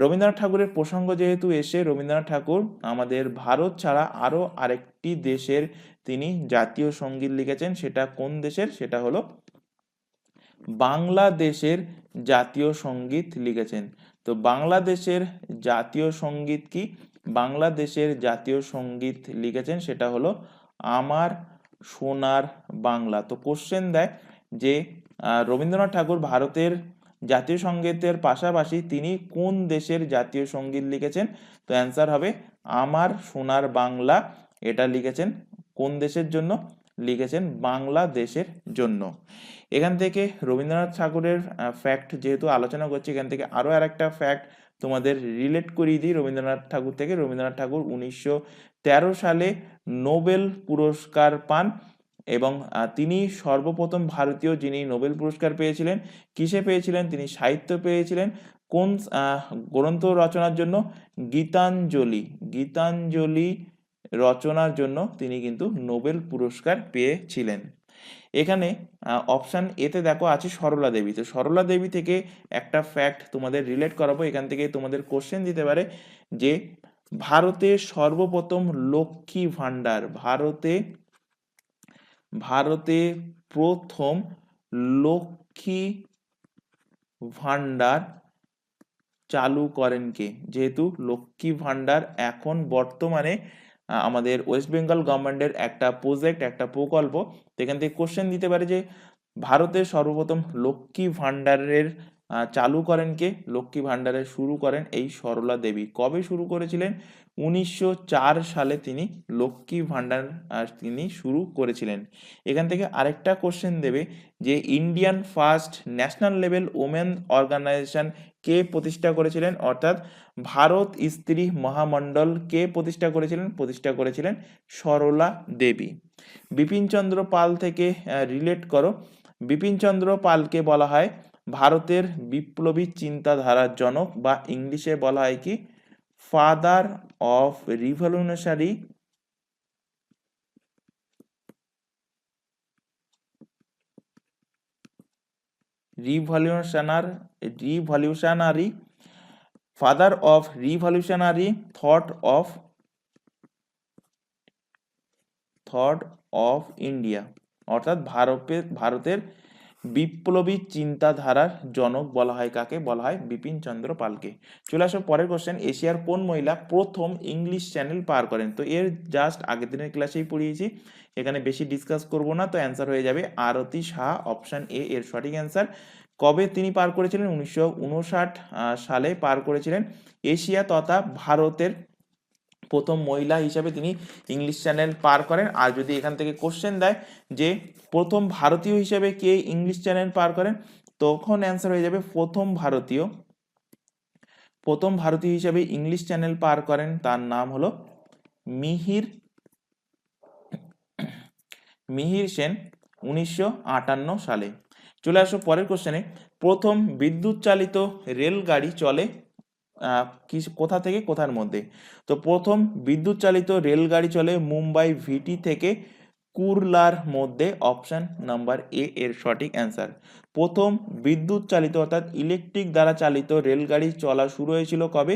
রবীন্দ্রনাথ ঠাকুরের প্রসঙ্গ যেহেতু এসে, রবীন্দ্রনাথ ঠাকুর আমাদের ভারত ছাড়া আরও আরেকটি দেশের তিনি জাতীয় সঙ্গীত লিখেছেন। সেটা কোন দেশের? সেটা হলো বাংলাদেশের জাতীয় সঙ্গীত লিখেছেন। তো বাংলাদেশের জাতীয় সঙ্গীত কি? বাংলাদেশের জাতীয় সঙ্গীত লিখেছেন সেটা হলো আমার সোনার বাংলা। তো কোশ্চেন দেয় যে রবীন্দ্রনাথ ঠাকুর ভারতের জাতীয় সঙ্গীতের পাশাপাশি তিনি কোন দেশের জাতীয় সঙ্গীত লিখেছেন? তো অ্যান্সার হবে আমার সোনার বাংলা। এটা লিখেছেন কোন দেশের জন্য? লিখেছেন বাংলাদেশের জন্য। এখান থেকে রবীন্দ্রনাথ ঠাকুরের ফ্যাক্ট যেহেতু আলোচনা করছি, এখান থেকে আরও আরেকটা ফ্যাক্ট তোমাদের রিলেট করিয়ে দিই রবীন্দ্রনাথ ঠাকুর থেকে। রবীন্দ্রনাথ ঠাকুর 1913 সালে নোবেল পুরস্কার পান এবং তিনি সর্বপ্রথম ভারতীয় যিনি নোবেল পুরস্কার পেয়েছিলেন। কিসে পেয়েছিলেন? তিনি সাহিত্য পেয়েছিলেন। কোন গ্রন্থ রচনার জন্য? গীতাঞ্জলি। গীতাঞ্জলি রচনার জন্য তিনি কিন্তু নোবেল পুরস্কার পেয়েছিলেন। এখানে অপশান এতে দেখো আছে সরলা দেবী। তো সরলা দেবী থেকে একটা ফ্যাক্ট তোমাদের রিলেট করাবো। এখান থেকে তোমাদের কোশ্চেন দিতে পারে যে ভারতে সর্বপ্রথম লক্ষ্মী ভাণ্ডার, ভারতে প্রথম লক্ষ্মী ভাণ্ডার চালু করেন কে? যেহেতু লক্ষ্মী ভাণ্ডার এখন বর্তমানে আমাদের ওয়েস্ট বেঙ্গল গভর্নমেন্টের একটা প্রজেক্ট, একটা প্রকল্প। তো এখান থেকে কোশ্চেন দিতে পারে যে ভারতের সর্বপ্রথম লক্ষ্মী ভাণ্ডারের চালু করেন কে? লক্ষ্মী ভাণ্ডারের শুরু করেন এই সরলা দেবী। কবে শুরু করেছিলেন? 1904 সালে তিনি লক্ষ্মী ভাণ্ডার তিনি শুরু করেছিলেন। এখান থেকে আরেকটা কোশ্চেন দেবে যে Indian first national level women organization কে প্রতিষ্ঠা করেছিলেন? অর্থাৎ ভারত স্ত্রী মহামণ্ডল কে প্রতিষ্ঠা করেছিলেন? প্রতিষ্ঠা করেছিলেন সরলা দেবী। বিপিনচন্দ্র পাল থেকে রিলেট করো। বিপিনচন্দ্র পালকে বলা হয় ভারতের বিপ্লবী চিন্তাধারার জনক, বা ইংলিশে বলা হয় কি father of revolutionary father of revolutionary thought of India. অর্থাৎ ভারতের বিপ্লবী চিন্তাধারার জনক বলা হয় কাকে? বলা হয় বিপিন চন্দ্র পালকে। চলে আসো পরের কোশ্চেন। এশিয়ার কোন মহিলা প্রথম ইংলিশ চ্যানেল পার করেন? তো এর জাস্ট আগের দিনের ক্লাসেই পড়িয়েছি, এখানে বেশি ডিসকাস করব না। তো অ্যান্সার হয়ে যাবে আরতি শাহ, অপশন এ এর সঠিক অ্যান্সার। কবে তিনি পার করেছিলেন? 1959 সালে পার করেছিলেন। এশিয়া তথা ভারতের প্রথম মহিলা হিসাবে তিনি ইংলিশ চ্যানেল পার করেন। আর যদি এখান থেকে কোশ্চেন দেয় যে প্রথম ভারতীয় হিসেবে কে ইংলিশ চ্যানেল পার করেন, তখন অ্যান্সার হয়ে যাবে প্রথম ভারতীয় হিসেবে ইংলিশ চ্যানেল পার করেন তার নাম হলো মিহির সেন 1958 সালে। চলে আসো পরের কোশ্চেনে। প্রথম বিদ্যুৎ চালিত রেলগাড়ি চলে কোথা থেকে কোথার মধ্যে? তো প্রথম বিদ্যুৎ চালিত রেলগাড়ি চলে মুম্বাই ভিটি থেকে কুরলার মধ্যে। অপশন নাম্বার এ এর সঠিক অ্যান্সার। প্রথম বিদ্যুৎ চালিত অর্থাৎ ইলেকট্রিক দ্বারা চালিত রেলগাড়ি চলা শুরু হয়েছিল কবে?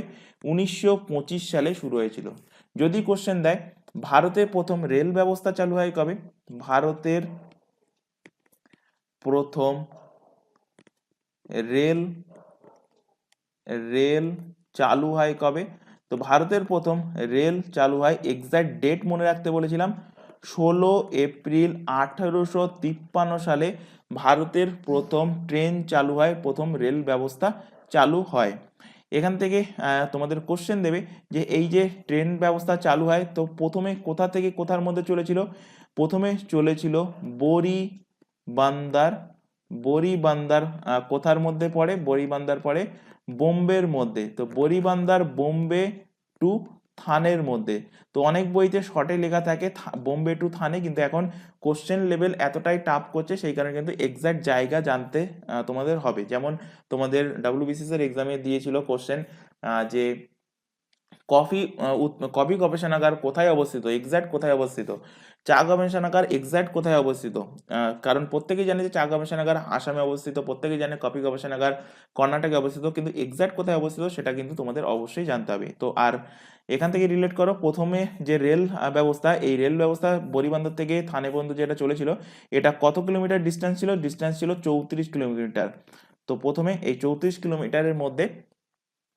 1925 সালে শুরু হয়েছিল। যদি কোশ্চেন দেয় ভারতের প্রথম রেল ব্যবস্থা চালু হয় কবে? ভারতের প্রথম রেল চালু হয় কবে? তো ভারতের প্রথম রেল চালু হয়, এক্সাক্ট ডেট মনে রাখতে বলেছিলাম, 16 এপ্রিল 1853 সালে ভারতের প্রথম ট্রেন চালু হয়, প্রথম রেল ব্যবস্থা চালু হয়। এখান থেকে তোমাদের কোশ্চেন দেবে যে এই যে ট্রেন ব্যবস্থা চালু হয়, তো প্রথমে কোথা থেকে কোথার মধ্যে চলেছিল? প্রথমে চলেছিল বড়িবান্দার। কোথার মধ্যে পড়ে? বড়িবান্দার পড়ে বোম্বের মধ্যে, তো বরিবান্দার বোম্বে টু থানের মধ্যে। তো অনেক বইতে শর্টে লেখা থাকে বোম্বে টু থানে, কিন্তু এখন কোশ্চেন লেভেল এতটাই টাফ করছে সেই কারণে কিন্তু এক্সাক্ট জায়গা জানতে তোমাদের হবে। যেমন তোমাদের ডাব্লিউবিসিএস এর এক্সামে দিয়েছিল কোশ্চেন যে কফি গবেষণাগার কোথায় অবস্থিত, এক্সাক্ট কোথায় অবস্থিত, চা গবেষণাগার এক্সাক্ট কোথায় অবস্থিত। কারণ প্রত্যেকেই জানে যে চা গবেষণাগার আসামে অবস্থিত, প্রত্যেকেই জানে কফি গবেষণাগার কর্ণাটকে অবস্থিত, কিন্তু এক্সাক্ট কোথায় অবস্থিত সেটা কিন্তু তোমাদের অবশ্যই জানতে হবে। তো আর এখান থেকে রিলেট করো, প্রথমে যে রেল ব্যবস্থা, এই রেল ব্যবস্থা বরিবন্দর থেকে থানে পর্যন্ত যেটা চলেছিল, এটা কত কিলোমিটার ডিস্টেন্স ছিল? ডিস্টেন্স ছিল 34 কিলোমিটার। তো প্রথমে এই 34 কিলোমিটারের মধ্যে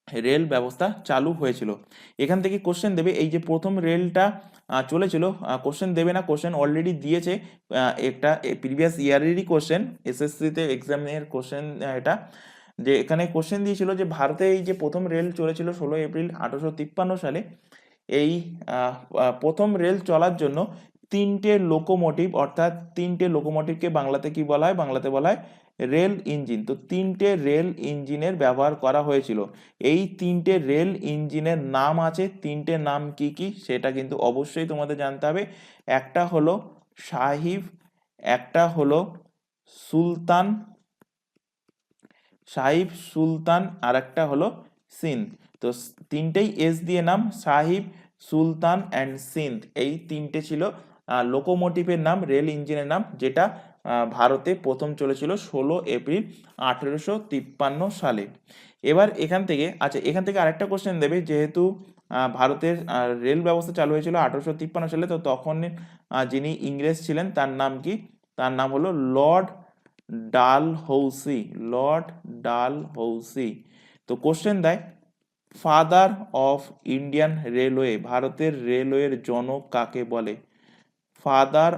রেল ব্যবস্থা চালু হয়েছিল। এখান থেকে কোশ্চেন দেবে, এই যে প্রথম রেলটা চলেছিল, কোশ্চেন দেবে না, কোশ্চেন অলরেডি দিয়েছে, একটা প্রিভিয়াস ইয়ারেরই কোশ্চেন, এসএসসিতে এক্সামের কোশ্চেন এটা, যে এখানে কোশ্চেন দিয়েছিল যে ভারতে এই যে প্রথম রেল চলেছিল 16 এপ্রিল 1853 সালে, এই প্রথম রেল চলার জন্য 3টে লোকোমোটিভ, অর্থাৎ 3টে লোকোমোটিভকে বাংলাতে কি বলা হয়? বাংলাতে বলা হয় রেল ইঞ্জিন। তো 3টে রেল ইঞ্জিনের ব্যবহার করা হয়েছিল। এই 3টে রেল ইঞ্জিনের নাম আছে, 3টে নাম কি কি সেটা কিন্তু অবশ্যই তোমাদের জানতে হবে। একটা হলো সাহিব, একটা হলো সুলতান, সাহিব, সুলতান, আর একটা হলো সিন্ধ। তো তিনটেই এস দিয়ে নাম, সাহিব, সুলতান অ্যান্ড সিন্ধ, এই তিনটে ছিল লোকোমোটিভের নাম, রেল ইঞ্জিনের নাম, যেটা ভারতে প্রথম চলেছিল 16 এপ্রিল 1853 সালে। এবার এখান থেকে, আচ্ছা এখান থেকে আরেকটা কোশ্চেন দেবে, যেহেতু ভারতের রেল ব্যবস্থা চালু হয়েছিল 1853 সালে, তো তখন যিনি ইংরেজ ছিলেন তার নাম কি? তার নাম হলো লর্ড ডালহৌসি, লর্ড ডালহৌসি। তো কোশ্চেন দেয়, ফাদার অফ ইন্ডিয়ান রেলওয়ে, ভারতের রেলওয়ের জনক কাকে বলে? ফাদার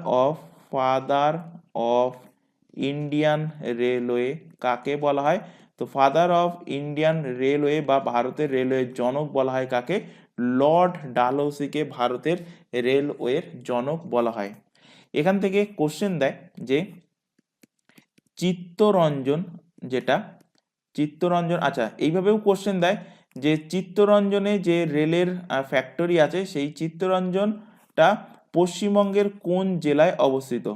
অফ ইন্ডিয়ান রেলওয়ে কাকে বলা হয়? তো ফাদার অফ ইন্ডিয়ান রেলওয়ে বা ভারতের রেলওয়ের জনক বলা হয় কাকে? লর্ড ডালহৌসিকে ভারতের রেলওয়ের জনক বলা হয়। এখান থেকে কোশ্চেন দেয় যে চিত্তরঞ্জন, যেটা চিত্তরঞ্জন, আচ্ছা এইভাবেও কোশ্চেন দেয় যে চিত্তরঞ্জনে যে রেলের ফ্যাক্টরি আছে, সেই চিত্তরঞ্জনটা পশ্চিমবঙ্গের কোন জেলায় অবস্থিত?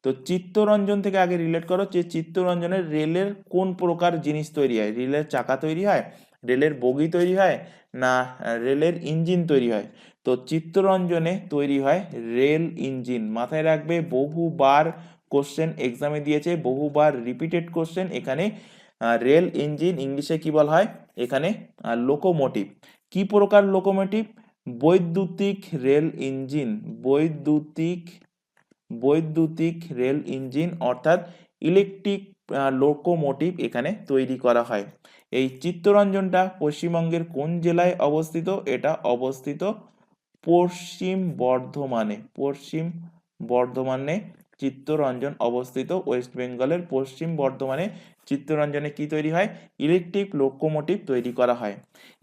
তো চিত্তরঞ্জন থেকে আগে রিলেট করো যে চিত্তরঞ্জনের রেলের কোন প্রকার জিনিস তৈরি হয়, রেলের চাকা তৈরি হয়, রেলের বগি তৈরি হয়, না রেলের ইঞ্জিন তৈরি হয়? তো চিত্তরঞ্জনে তৈরি হয় রেল ইঞ্জিন। মাথায় রাখবে, বহুবার কোশ্চেন এক্সামে দিয়েছে, বহুবার রিপিটেড কোশ্চেন এখানে। রেল ইঞ্জিন ইংলিশে কি বলা হয়? এখানে লোকোমোটিভ। কি প্রকার লোকোমোটিভ? বৈদ্যুতিক রেল ইঞ্জিন, বৈদ্যুতিক রেল ইঞ্জিন, অর্থাৎ ইলেকট্রিক লোকোমোটিভ এখানে তৈরি করা হয়। এই চিত্তরঞ্জনটা পশ্চিমবঙ্গের কোন জেলায় অবস্থিত? এটা অবস্থিত পশ্চিম বর্ধমানে চিত্তরঞ্জন অবস্থিত। ওয়েস্ট বেঙ্গলের পশ্চিম বর্ধমানে চিত্তরঞ্জনে কি তৈরি হয়? ইলেকট্রিক লোকোমোটিভ তৈরি করা হয়।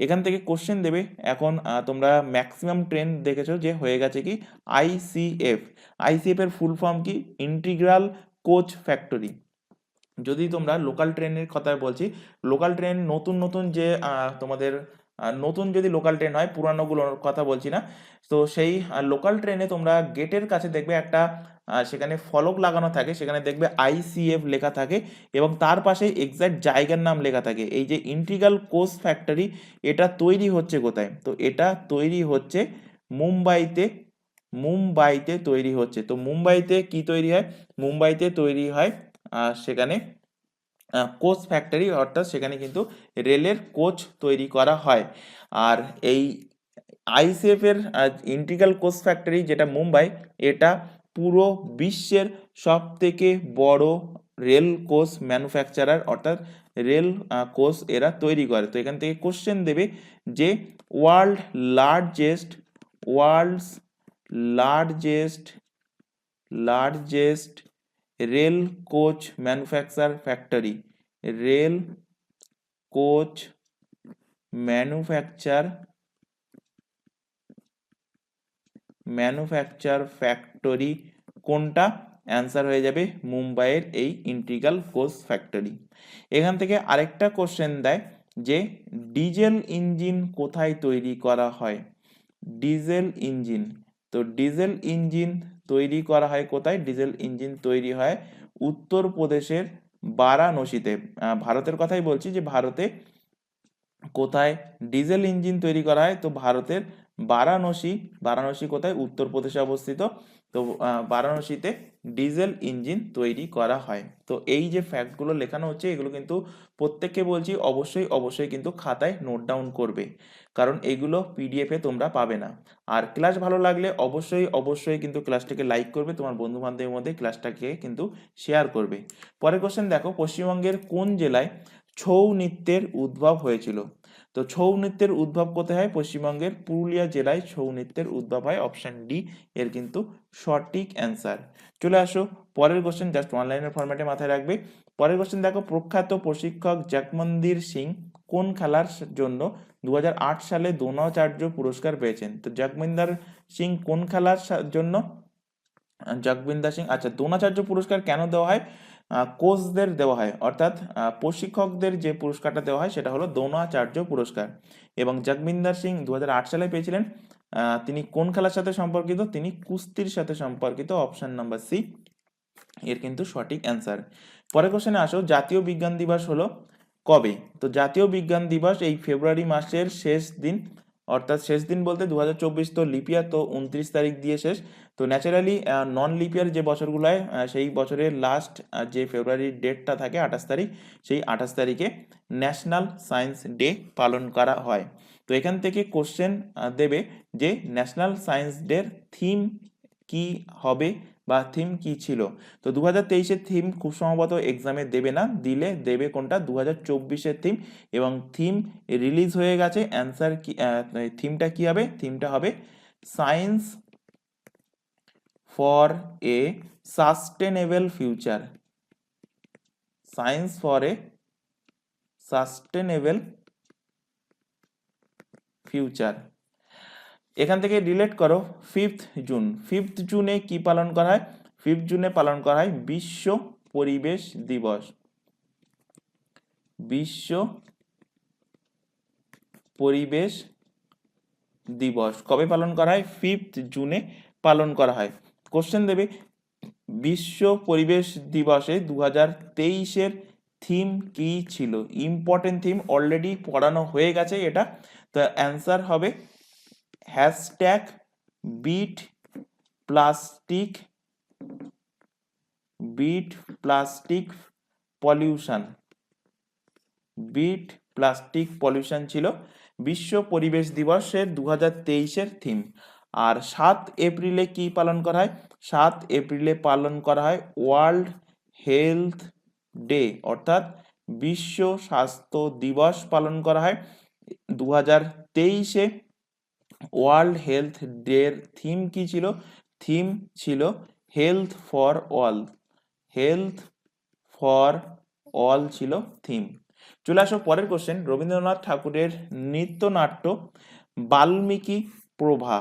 এখান থেকে কোশ্চেন দেবে, এখন তোমরা ম্যাক্সিমাম ট্রেন দেখেছো যে হয়ে গেছে কি আইসিএফ। আইসিএফ এর ফুল ফর্ম কি? Integral coach factory. যদি তোমরা লোকাল ট্রেনের কথা বলছি, লোকাল ট্রেন নতুন নতুন যে তোমাদের নতুন যদি লোকাল ট্রেন হয়, পুরানোগুলোর কথা বলছি না, তো সেই লোকাল ট্রেনে তোমরা গেটের কাছে দেখবে একটা সেখানে ফলক লাগানো থাকে, সেখানে দেখবে আইসিএফ লেখা থাকে এবং তার পাশে এক্সাক্ট জায়গার নাম লেখা থাকে। এই যে ইন্টিগ্রাল কোচ ফ্যাক্টরি, এটা তৈরি হচ্ছে কোথায়? তো এটা তৈরি হচ্ছে মুম্বাইতে তৈরি হচ্ছে। তো মুম্বাইতে কি তৈরি হয়? মুম্বাইতে তৈরি হয় সেখানে কোচ ফ্যাক্টরি, অর্থাৎ সেখানে কিন্তু রেলের কোচ তৈরি করা হয়। আর এই আইসিএফ এর ইন্টিগ্রাল কোচ ফ্যাক্টরি যেটা মুম্বাই, এটা পুরো বিশ্বের সব থেকে বড় রেল কোচ ম্যানুফ্যাকচারার, অর্থাৎ রেল কোচ এরা তৈরি করে। তো এখান থেকে কোশ্চেন দেবে যে world's largest rail coach manufacture factory কোনটা? অ্যান্সার হয়ে যাবে মুম্বাইয়ের এই ইন্টিগ্রাল কোচ ফ্যাক্টরি। এখান থেকে আরেকটা কোশ্চেন দেয় যে ডিজেল ইঞ্জিন কোথায় তৈরি করা হয়। ডিজেল ইঞ্জিন, তো ডিজেল ইঞ্জিন তৈরি করা হয় কোথায়? ডিজেল ইঞ্জিন তৈরি হয় উত্তরপ্রদেশের বারাণসীতে। ভারতের কথাই বলছি, যে ভারতে কোথায় ডিজেল ইঞ্জিন তৈরি করা হয়? তো ভারতের বারাণসী। বারাণসী কোথায়? উত্তরপ্রদেশে অবস্থিত। তো বারাণসীতে ডিজেল ইঞ্জিন তৈরি করা হয়। তো এই যে ফ্যাক্টগুলো লেখানো হচ্ছে, এগুলো কিন্তু প্রত্যেককে বলছি অবশ্যই অবশ্যই কিন্তু খাতায় নোট ডাউন করবে, কারণ এগুলো পিডিএফে তোমরা পাবে না। আর ক্লাস ভালো লাগলে অবশ্যই অবশ্যই কিন্তু ক্লাসটাকে লাইক করবে, তোমার বন্ধু বান্ধবের মধ্যে ক্লাসটাকে কিন্তু শেয়ার করবে। পরের কোশ্চেন দেখো, পশ্চিমবঙ্গের কোন জেলায় ছৌ নৃত্যের উদ্ভব হয়েছিল? তো ছৌ নৃত্যের উদ্ভব কোথায় হয়? পশ্চিমবঙ্গের পুরুলিয়া জেলায় ছৌ নৃত্যের উদ্ভব হয়। অপশন ডি এর কিন্তু সঠিক অ্যান্সার। চলে আসো পরের কোশ্চেন, জাস্ট অনলাইনের ফরম্যাটে মাথায় রাখবে। পরের কোশ্চেন দেখো, প্রখ্যাত প্রশিক্ষক জগমন্দির সিং কোন খেলার জন্য 2008 সালে দ্রোণাচার্য পুরস্কার পেয়েছেন? তো জগমন্দির সিং কোন খেলার জন্য? জগবিন্দর সিং, আচ্ছা, দ্রোণাচার্য পুরস্কার কেন দেওয়া হয়? কোচদের দেওয়া হয়, অর্থাৎ প্রশিক্ষকদের যে পুরস্কারটা দেওয়া হয় সেটা হলো দ্রোণাচার্য পুরস্কার। এবং জগবিন্দর সিং 2008 সালে পেয়েছিলেন। তিনি কোন খেলার সাথে সম্পর্কিত? তিনি কুস্তির সাথে সম্পর্কিত। অপশন নাম্বার সি এর কিন্তু সঠিক অ্যান্সার। পরের কোশ্চেনে আসো, জাতীয় বিজ্ঞান দিবস হলো কবে? তো জাতীয় বিজ্ঞান দিবস এই ফেব্রুয়ারি মাসের শেষ দিন, অর্থাৎ শেষ দিন বলতে 2024 তো লিপিয়ার, তো 29 তারিখ দিয়ে শেষ। তো ন্যাচারালি নন লিপিয়ার যে বছরগুলো হয় সেই বছরের লাস্ট যে ফেব্রুয়ারির ডেটটা থাকে 28 তারিখ, সেই 28 তারিখে ন্যাশনাল সায়েন্স ডে পালন করা হয়। তো এখান থেকে কোশ্চেন দেবে যে ন্যাশনাল সায়েন্স ডের থিম কি হবে বা থিম কি ছিল? তো 2023-এর থিম খুব সম্ভবত এক্সামে দেবে না, দিলে দেবে কোনটা? 2024-এর থিম। এবং থিম রিলিজ হয়ে গেছে। অ্যান্সার কি? থিমটা কি হবে? থিমটা হবে science for a sustainable future. Science for a sustainable future. এখান থেকে রিলেট করো 5th জুন। 5th জুনে কি পালন করা হয়? 5th জুনে পালন করা হয় বিশ্ব পরিবেশ দিবস। বিশ্ব পরিবেশ দিবস কবে পালন করা হয়? 5th জুনে পালন করা হয়। কোশ্চেন দেবে, বিশ্ব পরিবেশ দিবসে 2023-এর থিম কি ছিল? ইম্পর্টেন্ট থিম, অলরেডি পড়ানো হয়ে গেছে এটা। তো অ্যান্সার হবে hashtag beat plastic, beat plastic pollution. Beat plastic pollution ছিল বিশ্ব পরিবেশ দিবসের 2023-এর থিম। আর 7 এপ্রিলে কি পালন করা হয়? 7 এপ্রিলে পালন করা হয় ওয়ার্ল্ড হেলথ ডে, অর্থাৎ বিশ্ব স্বাস্থ্য দিবস পালন করা হয়। 2023-এ ওয়ার্ল্ড হেলথ ডের থিম কি ছিল? থিম ছিল health for all. Health for all ছিল থিম। চলে আসো পরের কোশ্চেন, রবীন্দ্রনাথ ঠাকুরের নৃত্যনাট্য বাল্মীকি প্রভা,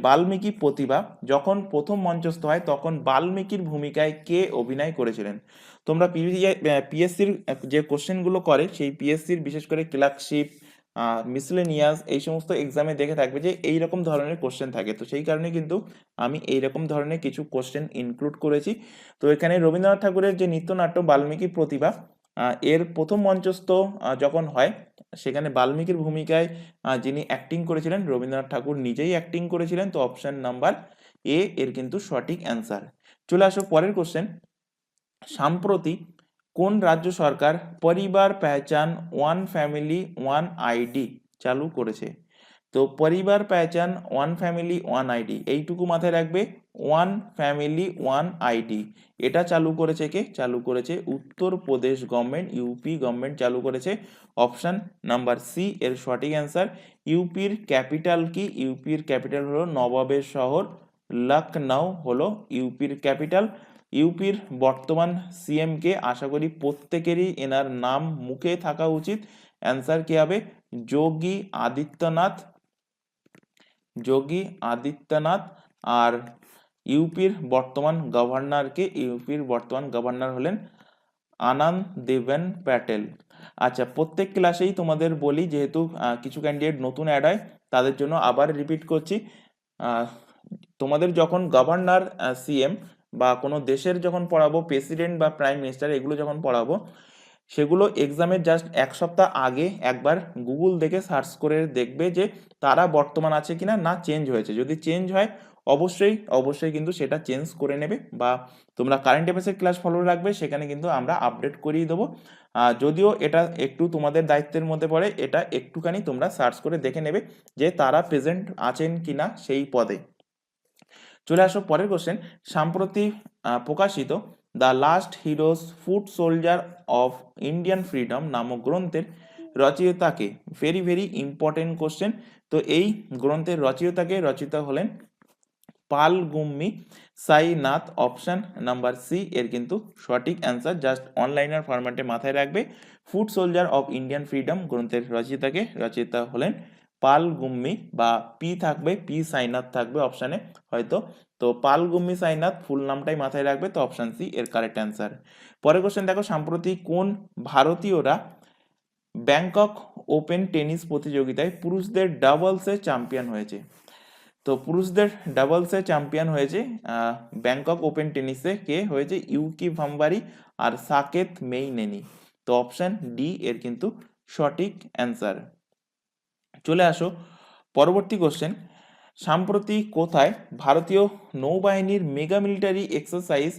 বাল্মীকি প্রতিভা যখন প্রথম মঞ্চস্থ হয়, তখন বাল্মীকির ভূমিকায় কে অভিনয় করেছিলেন? তোমরা পিএসসির যে কোশ্চেনগুলো করে, সেই পিএসসির বিশেষ করে ক্লার্কশিপ, মিসলেনিয়াস, এই সমস্ত এক্সামে দেখে থাকবে যে এই রকম ধরনের কোশ্চেন থাকে। তো সেই কারণে কিন্তু আমি এই রকম ধরনের কিছু কোশ্চেন ইনক্লুড করেছি। তো এখানে রবীন্দ্রনাথ ঠাকুরের যে নৃত্যনাট্য বাল্মীকি প্রতিভা, এর প্রথম মঞ্চস্থ যখন হয়, সেখানে বাল্মীকির ভূমিকায় যিনি অ্যাক্টিং করেছিলেন, রবীন্দ্রনাথ ঠাকুর নিজেই অ্যাক্টিং করেছিলেন। তো অপশন নাম্বার এ এর কিন্তু সঠিক অ্যান্সার। চলে আসো পরের কোশ্চেন, সম্প্রতি কোন রাজ্য সরকার পরিবার পেহচান ওয়ান ফ্যামিলি ওয়ান আইডি চালু করেছে? তো পরিবার পেহচান ওয়ান ফ্যামিলি ওয়ান আইডি, এইটুকু মাথায় রাখবে, ওয়ান ফ্যামিলি ওয়ান আইডি, এটা চালু করেছে কে? চালু করেছে উত্তরপ্রদেশ গভর্নমেন্ট, ইউপি গভর্নমেন্ট চালু করেছে। অপশন নাম্বার সি এর সঠিক অ্যান্সার। ইউপির ক্যাপিটাল কি? ইউপির ক্যাপিটাল হলো নবাবের শহর লখনউ হলো ইউপির ক্যাপিটাল। ইউপির বর্তমান সিএম কে? আশা করি প্রত্যেকেরই এনার নাম মুখে থাকা উচিত। অ্যান্সার কি হবে? যোগী আদিত্যনাথ। যোগী আদিত্যনাথ। আর ইউপির বর্তমান গভর্নর কে? ইউপির বর্তমান গভর্নর হলেন আনন্দ দেবেন প্যাটেল। আচ্ছা, প্রত্যেক ক্লাসেই তোমাদের বলি, যেহেতু কিছু ক্যান্ডিডেট নতুন অ্যাড হয় তাদের জন্য আবার রিপিট করছি, তোমাদের যখন গভর্নর, সিএম বা কোনো দেশের যখন পড়াবো, প্রেসিডেন্ট বা প্রাইম মিনিস্টার এগুলো যখন পড়াবো, সেগুলো এক্সামের জাস্ট এক সপ্তাহ আগে একবার গুগল দেখে সার্চ করে দেখবে যে তারা বর্তমান আছে কিনা, না চেঞ্জ হয়েছে। যদি চেঞ্জ হয় অবশ্যই অবশ্যই কিন্তু সেটা চেঞ্জ করে নেবে, বা তোমরা কারেন্ট অ্যাফেয়ার্সের ক্লাস ফলো রাখবে, সেখানে কিন্তু আমরা আপডেট করিয়ে দেবো। যদিও এটা একটু তোমাদের দায়িত্বের মধ্যে পড়ে, এটা একটুখানি তোমরা সার্চ করে দেখে নেবে যে তারা প্রেজেন্ট আছেন কিনা সেই পদে। চলে আসো পরের কোশ্চেন। সাম্প্রতি প্রকাশিত the last heroes foot soldier of Indian freedom নামক গ্রন্থের রচয়িতাকে? Very very important question. তো এই গ্রন্থের রচয়িতা হলেন Palagummi Sainath. Option number C এর কিন্তু সঠিক অ্যান্সার। জাস্ট অনলাইনার ফরম্যাটে মাথায় রাখবে, foot soldier of Indian freedom গ্রন্থের রচয়িতা হলেন পাল গুম্মি, বা পি থাকবে, পি সাইনাথ থাকবে অপশানে হয়তো। তো পাল গুম্মি সাইনাথ ফুল নামটাই মাথায় রাখবে, তো অপশান সি এর কারেক্ট অ্যান্সার। পরের কোশ্চেন দেখো, সম্প্রতি কোন ভারতীয়রা ব্যাংকক ওপেন টেনিস প্রতিযোগিতায় পুরুষদের ডাবলসে চ্যাম্পিয়ন হয়েছে? তো পুরুষদের ডাবলসে চ্যাম্পিয়ন হয়েছে ব্যাংকক ওপেন টেনিসে কে হয়েছে? ইউকি ভাম্বারি আর সাকেত মেইনেনি। তো অপশন ডি এর কিন্তু সঠিক অ্যান্সার। চলে আসো পরবর্তী কোশ্চেন। সাম্প্রতি কোথায় ভারতীয় নৌবাহিনীর মেগা মিলিটারি এক্সারসাইজ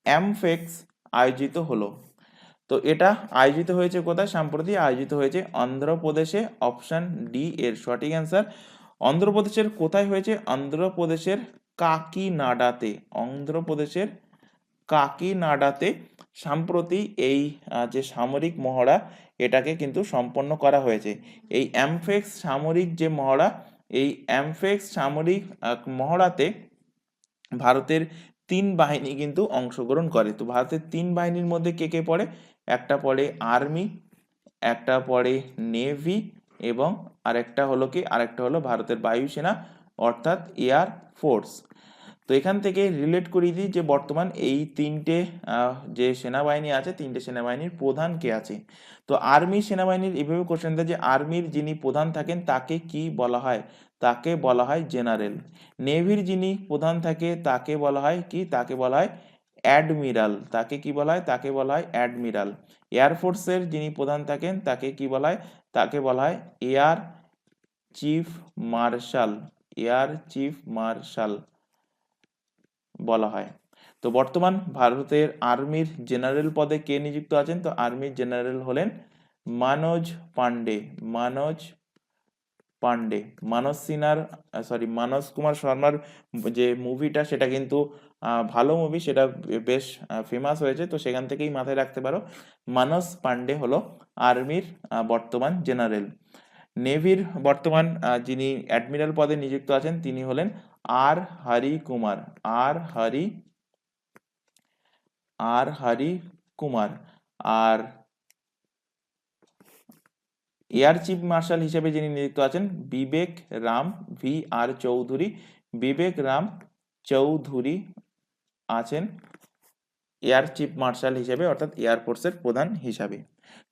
অ্যামফেক্স আয়োজিত হলো? তো এটা আয়োজিত হয়েছে কোথায়? সম্প্রতি আয়োজিত হয়েছে অন্ধ্রপ্রদেশে। অপশন ডি এর সঠিক অ্যান্সার। অন্ধ্রপ্রদেশের কোথায় হয়েছে? অন্ধ্রপ্রদেশের কাকিনাডাতে। অন্ধ্রপ্রদেশের কাকিনাডাতে সম্প্রতি এই যে সামরিক মহড়া, এটাকে কিন্তু সম্পন্ন করা হয়েছে। এই অ্যামফেক্স সামরিক যে মহড়া, এই অ্যামফেক্স সামরিক মহড়াতে ভারতের 3 বাহিনী কিন্তু অংশগ্রহণ করে। তো ভারতের 3 বাহিনীর মধ্যে কে কে পড়ে? একটা পড়ে আর্মি, একটা পড়ে নেভি, এবং আরেকটা হলো ভারতের বায়ুসেনা, অর্থাৎ এয়ার ফোর্স। তো এখান থেকে রিলেট করিয়ে দিই যে বর্তমান এই তিনটে যে সেনাবাহিনী আছে, তিনটে সেনাবাহিনীর প্রধান কে আছে। তো আর্মি সেনাবাহিনীর এভাবে কোশ্চেন দেয় যে আর্মির যিনি প্রধান থাকেন তাকে কি বলা হয়? তাকে বলা হয় জেনারেল। নেভির যিনি প্রধান থাকে তাকে বলা হয় কি? তাকে বলা হয় অ্যাডমিরাল। তাকে কি বলা হয়? তাকে বলা হয় অ্যাডমিরাল। এয়ারফোর্সের যিনি প্রধান থাকেন তাকে কি বলা হয়? তাকে বলা হয় air chief marshal. Air chief marshal বলা হয়। তো বর্তমান ভারতের আর্মির জেনারেল পদে কে নিযুক্ত আছেন? তো আর্মির জেনারেল হলেন মানোজ পান্ডে। মানোজ পান্ডে। মানস কুমার শর্মার যে মুভিটা, সেটা কিন্তু ভালো মুভি, সেটা বেশ ফেমাস হয়েছে, তো সেখান থেকেই মাথায় রাখতে পারো। মানস পান্ডে হলো আর্মির বর্তমান জেনারেল। নেভির বর্তমান যিনি অ্যাডমিরাল পদে নিযুক্ত আছেন তিনি হলেন আর হরি কুমার। আর হরি কুমার। আর এয়ার চিফ মার্শাল হিসেবে যিনি নিযুক্ত আছেন বিবেক রাম ভি আর চৌধুরী। বিবেক রাম চৌধুরী আছেন এয়ার চিফ মার্শাল হিসেবে, অর্থাৎ এয়ারফোর্সের প্রধান হিসাবে।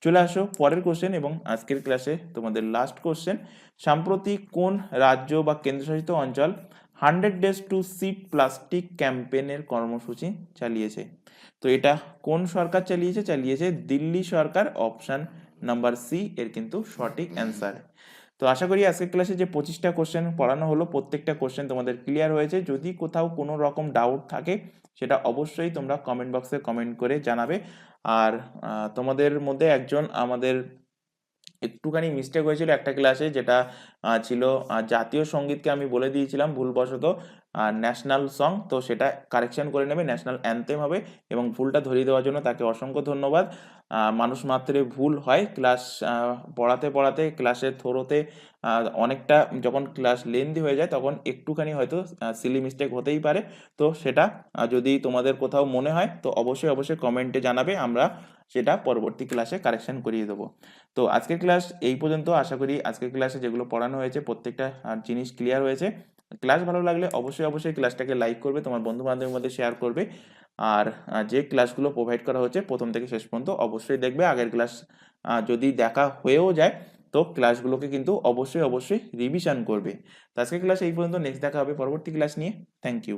চলে আসো পরের কোশ্চেন এবং আজকের ক্লাসে তোমাদের লাস্ট কোশ্চেন। সাম্প্রতিক কোন রাজ্য বা কেন্দ্রশাসিত অঞ্চল 100 ডেজ টু সিট প্লাস্টিক ক্যাম্পেইনের কর্মসূচি চালিয়েছে? তো এটা কোন সরকার চালিয়েছে দিল্লি সরকার। অপশন নাম্বার সি এর কিন্তু সঠিক অ্যান্সার। তো আশা করি আজকের ক্লাসে যে 25টা কোশ্চেন পড়ানো হলো, প্রত্যেকটা কোশ্চেন তোমাদের ক্লিয়ার হয়েছে। যদি কোথাও কোনো রকম ডাউট থাকে সেটা অবশ্যই তোমরা কমেন্ট বক্সে কমেন্ট করে জানাবে। আর তোমাদের মধ্যে একজন আমাদের একটুখানি মিস্টেক হয়েছিল একটা ক্লাসে, যেটা ছিল জাতীয় সঙ্গীতকে আমি বলে দিয়েছিলাম ভুলবশত ন্যাশনাল সং, তো সেটা কারেকশন করে নেবে, ন্যাশনাল অ্যান্থেম হবে। এবং ভুলটা ধরিয়ে দেওয়ার জন্য তাকে অসংখ্য ধন্যবাদ। মানুষ মাত্রে ভুল হয়, ক্লাস পড়াতে পড়াতে ক্লাসের থ্রোতে অনেকটা যখন ক্লাস লেন্দি হয়ে যায় তখন একটুখানি হয়তো সিলি মিস্টেক হতেই পারে। তো সেটা যদি তোমাদের কোথাও মনে হয় তো অবশ্যই অবশ্যই কমেন্টে জানাবে, আমরা সেটা পরবর্তী ক্লাসে কারেকশন করিয়ে দেবো। তো আজকের ক্লাস এই পর্যন্ত। আশা করি আজকের ক্লাসে যেগুলো পড়ানো হয়েছে প্রত্যেকটা জিনিস ক্লিয়ার হয়েছে। ক্লাস ভালো লাগলে অবশ্যই ক্লাসটাকে লাইক করবে, তোমার বন্ধু-বান্ধবের মধ্যে শেয়ার করবে। আর যে ক্লাসগুলো প্রোভাইড করা হচ্ছে ১ম থেকে শেষ পর্যন্ত অবশ্যই দেখবে। আগের ক্লাস যদি দেখা হয়েও যায়, তো ক্লাসগুলোকে কিন্তু অবশ্যই রিভিশন করবে। তো আজকের ক্লাস এই পর্যন্ত। নেক্সট দেখা হবে পরবর্তী ক্লাস নিয়ে। Thank you.